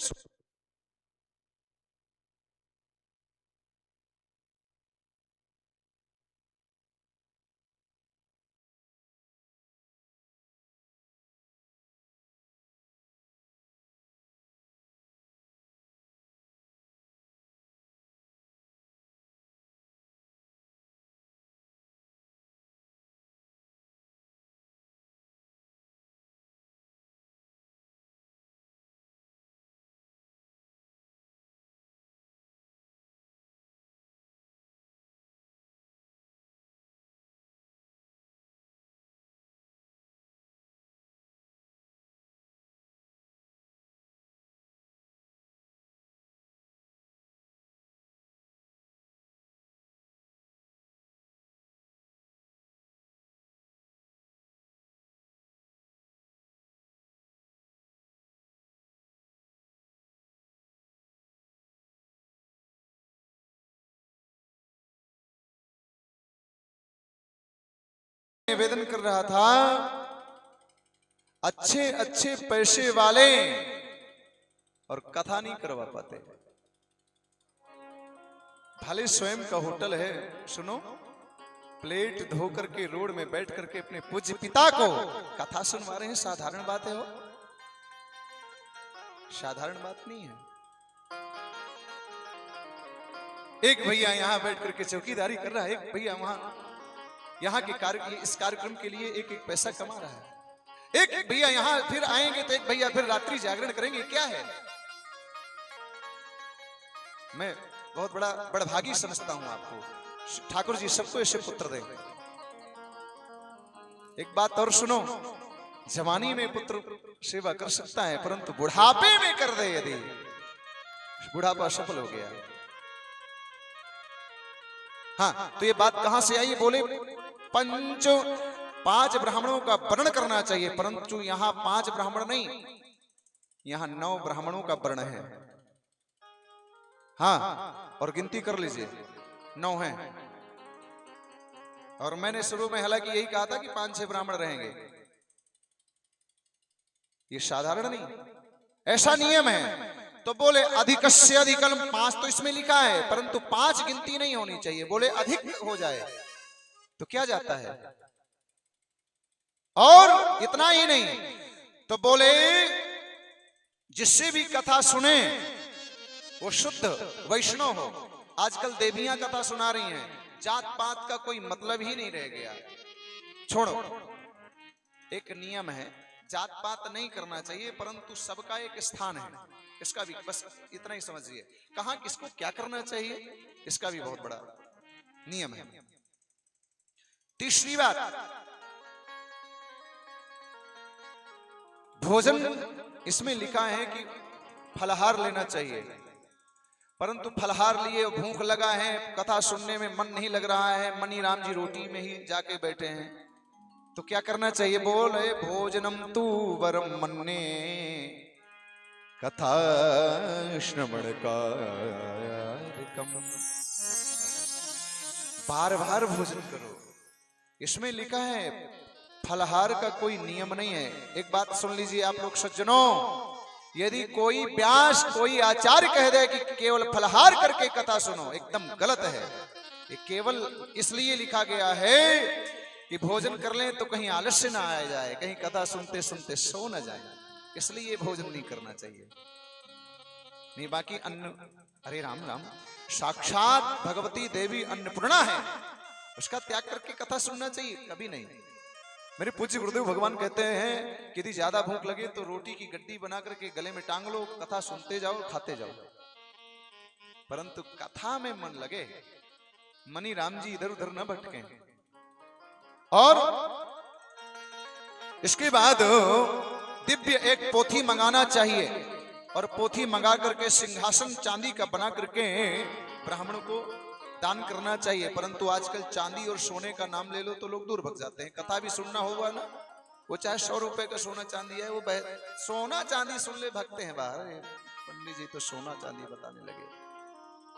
[SPEAKER 1] निवेदन कर रहा था, अच्छे अच्छे पैसे वाले और कथा नहीं करवा पाते। भले स्वयं का होटल है, सुनो, प्लेट धो करके रोड में बैठ करके अपने पूज्य पिता को कथा सुनवा रहे हैं। साधारण बात है वो, साधारण बात नहीं है। एक भैया यहां बैठ करके चौकीदारी कर रहा है, एक भैया वहां यहाँ के इस कार्यक्रम के लिए एक एक पैसा कमा रहा है। एक भैया यहाँ फिर आएंगे तो एक भैया फिर रात्रि जागरण करेंगे। क्या है, मैं बहुत बड़ा बड़भागी समझता हूं आपको। ठाकुर जी सबको ऐसे पुत्र दें। एक बात और सुनो, जवानी में पुत्र सेवा कर सकता है, परंतु बुढ़ापे में कर दे यदि बुढ़ापा सफल हो गया। हाँ, तो ये बात कहां से आई? बोले पांच ब्राह्मणों का वर्ण करना चाहिए, परंतु यहां 5 ब्राह्मण नहीं, यहां 9 ब्राह्मणों का वर्ण है। हाँ, और गिनती कर लीजिए 9 हैं। और मैंने शुरू में हालांकि यही कहा था कि 5-6 ब्राह्मण रहेंगे, ये साधारण नहीं, ऐसा नियम है। तो बोले अधिकस्य अधिकम, 5 तो इसमें लिखा है, परंतु 5 गिनती नहीं होनी चाहिए। बोले अधिक हो जाए तो क्या जाता है? और इतना ही नहीं, तो बोले जिससे भी कथा सुने वो शुद्ध वैष्णव हो। आजकल देवियां कथा सुना रही हैं, जात पात का कोई मतलब ही नहीं रह गया। छोड़ो, एक नियम है, जात पात नहीं करना चाहिए, परंतु सबका एक स्थान है, इसका भी बस इतना ही समझिए। कहां किसको क्या करना चाहिए, इसका भी बहुत बड़ा नियम है। तीसरी बात, भोजन इसमें लिखा है कि फलाहार लेना चाहिए, परंतु फलाहार लिए भूख लगा है, कथा सुनने में मन नहीं लग रहा है, मनी राम जी रोटी में ही जाके बैठे हैं, तो क्या करना चाहिए? बोले भोजनम तू वरम मन्ने कथा श्रवण कारकम, बार बार भोजन करो। इसमें लिखा है फलाहार का कोई नियम नहीं है। एक बात सुन लीजिए आप लोग सज्जनों, यदि कोई व्यास कोई आचार्य कह दे कि केवल फलाहार करके कथा सुनो, एकदम गलत है। ये केवल इसलिए लिखा गया है कि भोजन कर लें तो कहीं आलस्य ना आ जाए, कहीं कथा सुनते सुनते सो ना जाए, इसलिए भोजन नहीं करना चाहिए। नहीं बाकी अन्न, अरे राम राम, साक्षात भगवती देवी अन्नपूर्णा है, उसका त्याग करके कथा सुनना चाहिए? कभी नहीं। मेरे पूज्य गुरुदेव भगवान कहते हैं कि यदि ज्यादा भूख लगे तो रोटी की गड्डी बना करके गले में टांग लो, कथा सुनते जाओ, खाते जाओ, परंतु कथा में मन लगे, मनी राम जी इधर उधर न भटके। और इसके बाद दिव्य एक पोथी मंगाना चाहिए, और पोथी मंगा करके सिंहासन चांदी का बना करके ब्राह्मणों को दान करना चाहिए। परंतु आजकल चांदी और सोने का नाम ले लो तो लोग दूर भग जाते हैं। कथा भी सुनना होगा ना, वो चाहे 100 रुपए का सोना चांदी है, वो सोना चांदी सुन ले भगते हैं बाहर, पंडित जी तो सोना चांदी बताने लगे।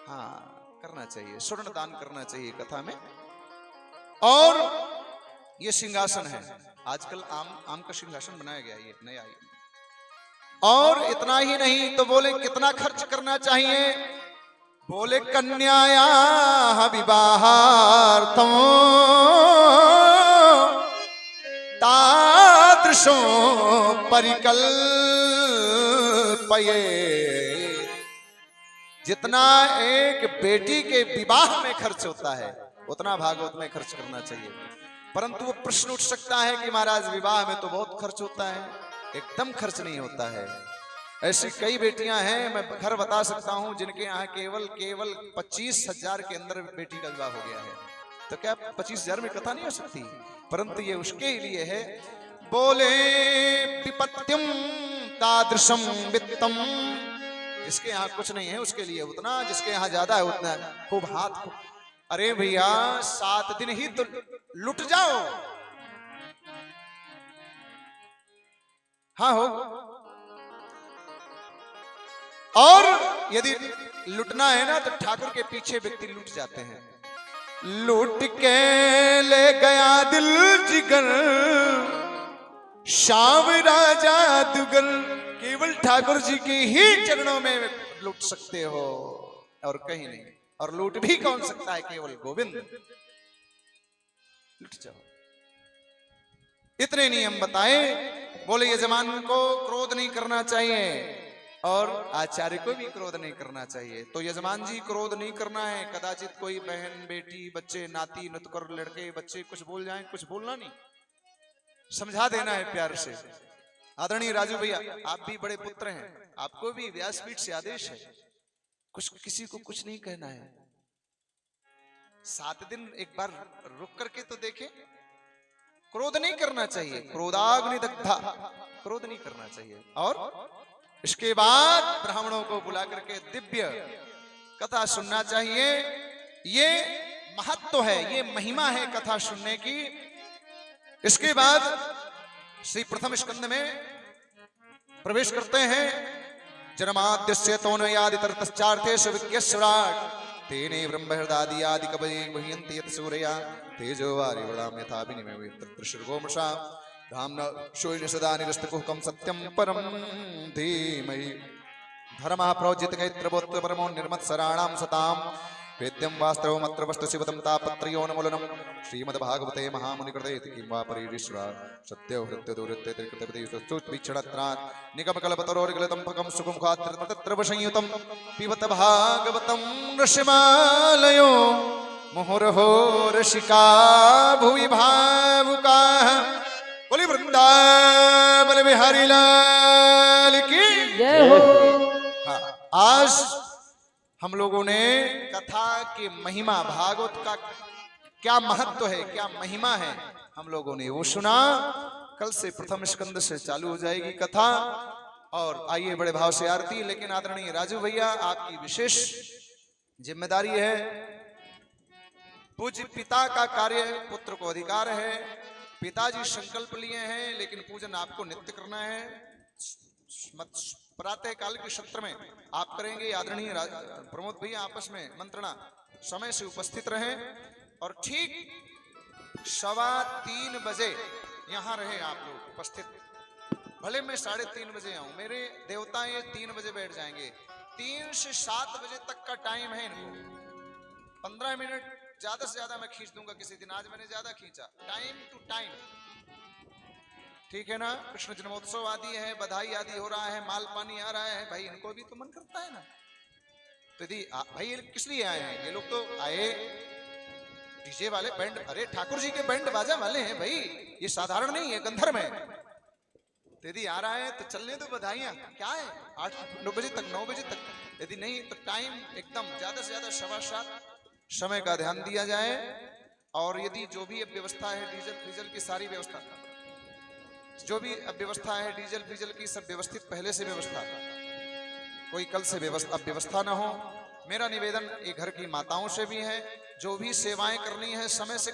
[SPEAKER 1] हाँ, करना चाहिए, स्वर्ण दान करना चाहिए कथा में। और ये सिंहासन है, आजकल आम का सिंहासन बनाया गया, ये नया ही। और इतना ही नहीं, तो बोले कितना खर्च करना चाहिए? बोले कन्याया विवाहार्थम तादृशो परिकल्पये, जितना एक बेटी के विवाह में खर्च होता है उतना भागवत में खर्च करना चाहिए। परंतु वो प्रश्न उठ सकता है कि महाराज विवाह में तो बहुत खर्च होता है। एकदम खर्च नहीं होता है। ऐसी कई बेटियां हैं, मैं घर बता सकता हूं, जिनके यहाँ केवल 25,000 के अंदर बेटी का विवाह हो गया है। तो क्या 25,000 में कथा नहीं हो सकती? परंतु ये उसके लिए है। बोले विपत्यम तादृशम वित्तम, जिसके यहाँ कुछ नहीं है उसके लिए उतना, जिसके यहाँ ज्यादा है उतना खूब हाथ। अरे भैया 7 दिन ही तो लुट जाओ। हाँ हो। और यदि लुटना है ना तो ठाकुर के पीछे व्यक्ति लुट जाते हैं। लूट के ले गया दिल जिगर श्याम राजा दुगर, केवल ठाकुर जी के ही चरणों में लूट सकते हो और कहीं नहीं। और लूट भी कौन सकता है? केवल गोविंद। लुट जाओ। इतने नियम बताए। बोले यजमान को क्रोध नहीं करना चाहिए और आचार्य को भी क्रोध नहीं करना चाहिए। तो यजमान जी क्रोध नहीं करना है। कदाचित कोई बहन बेटी बच्चे नाती नुतकर लड़के बच्चे कुछ बोल जाएं, कुछ बोलना नहीं, समझा देना है प्यार से। आदरणीय राजू भैया, आप भी बड़े पुत्र हैं, आपको भी व्यासपीठ से आदेश है, कुछ किसी को कुछ नहीं कहना है। 7 दिन एक बार रुक करके तो देखे। क्रोध नहीं करना चाहिए, क्रोधाग्नि दग्धा, क्रोध नहीं करना चाहिए। और इसके बाद ब्राह्मणों को बुला करके दिव्य कथा सुनना चाहिए। ये महत्व है, ये महिमा है कथा सुनने की। इसके बाद श्री प्रथम स्कंद में प्रवेश करते हैं। जन्माद्यस्य तोन्मयादितरतश्चार्थेषु विज्ञस्वराट् तेने ब्रह्महृदादि आदि कवये वह्यन्ति यत् सूरया तेजो वारिवृणां यथा विनिमयो यत्र श्रुगोमषा धाम्ना शोयिन सदा निरस्तकुहकं सत्यं परं धीमहि धर्मः प्रोज्झितकैत्रवोऽत्र परमो निर्मत्सराणां सतां वेद्यं वास्तवमत्र वस्तुशिवतं तापत्रयोन्मूलनं श्रीमद्भागवते महामुनिकृते किं वा परिरीश्वरा सत्यो हृत्यदुहृत्य त्रिकृतपतिवीक्षणत्रात् निगमकल्पतरोर्गलितं फकं सुखमुखात्र वशंयुतं पिबत भागवतं ऋषिमालयो मुहुर्हो ऋषिका भुवि भावुकाः। बोली वृंदावन बिहारी लाल की
[SPEAKER 2] जय हो।
[SPEAKER 1] आज हम लोगों ने कथा की महिमा, भागवत का क्या महत्व है, क्या महिमा है, हम लोगों ने वो सुना। कल से प्रथम स्कंद से चालू हो जाएगी कथा। और आइए बड़े भाव से आरती। लेकिन आदरणीय राजू भैया, आपकी विशेष जिम्मेदारी है। पूज्य पिता का कार्य पुत्र को अधिकार है। पिताजी संकल्प लिए हैं, लेकिन पूजन आपको नित्य करना है। प्रातः काल के सत्र में आप करेंगे। आदरणीय प्रमोद भैया आपस में मंत्रणा समय से उपस्थित रहें और ठीक 2:15 बजे यहाँ रहे आप लोग उपस्थित। भले मैं 3:30 बजे आऊं, मेरे देवता ये 3 बजे बैठ जाएंगे। 3 से 7 बजे तक का टाइम है इनको। 15 मिनट ज्यादा से ज्यादा मैं खींच दूंगा किसी दिन। आज मैंने ज्यादा खींचा। टाइम टू टाइम, ठीक है ना। कृष्ण जन्मोत्सव आदि है, बधाई आदि हो रहा है, माल पानी आ रहा है, भाई इनको भी तो मन करता है ना। तो यदि भाई ये किस लिए आए हैं? ये लोग तो आए डीजे वाले बैंड, अरे ठाकुर जी के बैंड बाजा वाले हैं भाई, ये साधारण नहीं है, गंधर्व है। तो यदि आ रहा है तो चलने दो, बधाइयां क्या है। 8-9 बजे तक, 9 बजे तक। यदि नहीं तो टाइम एकदम ज्यादा से ज्यादा 7:15 समय का ध्यान दिया जाए। और यदि जो भी अब व्यवस्था है, डीजल की सारी व्यवस्था, जो भी अब व्यवस्था है डीजल की, सब व्यवस्थित पहले से व्यवस्था, कोई कल से व्यवस्था ना हो। मेरा निवेदन ये घर की माताओं से भी है, जो भी सेवाएं करनी है समय से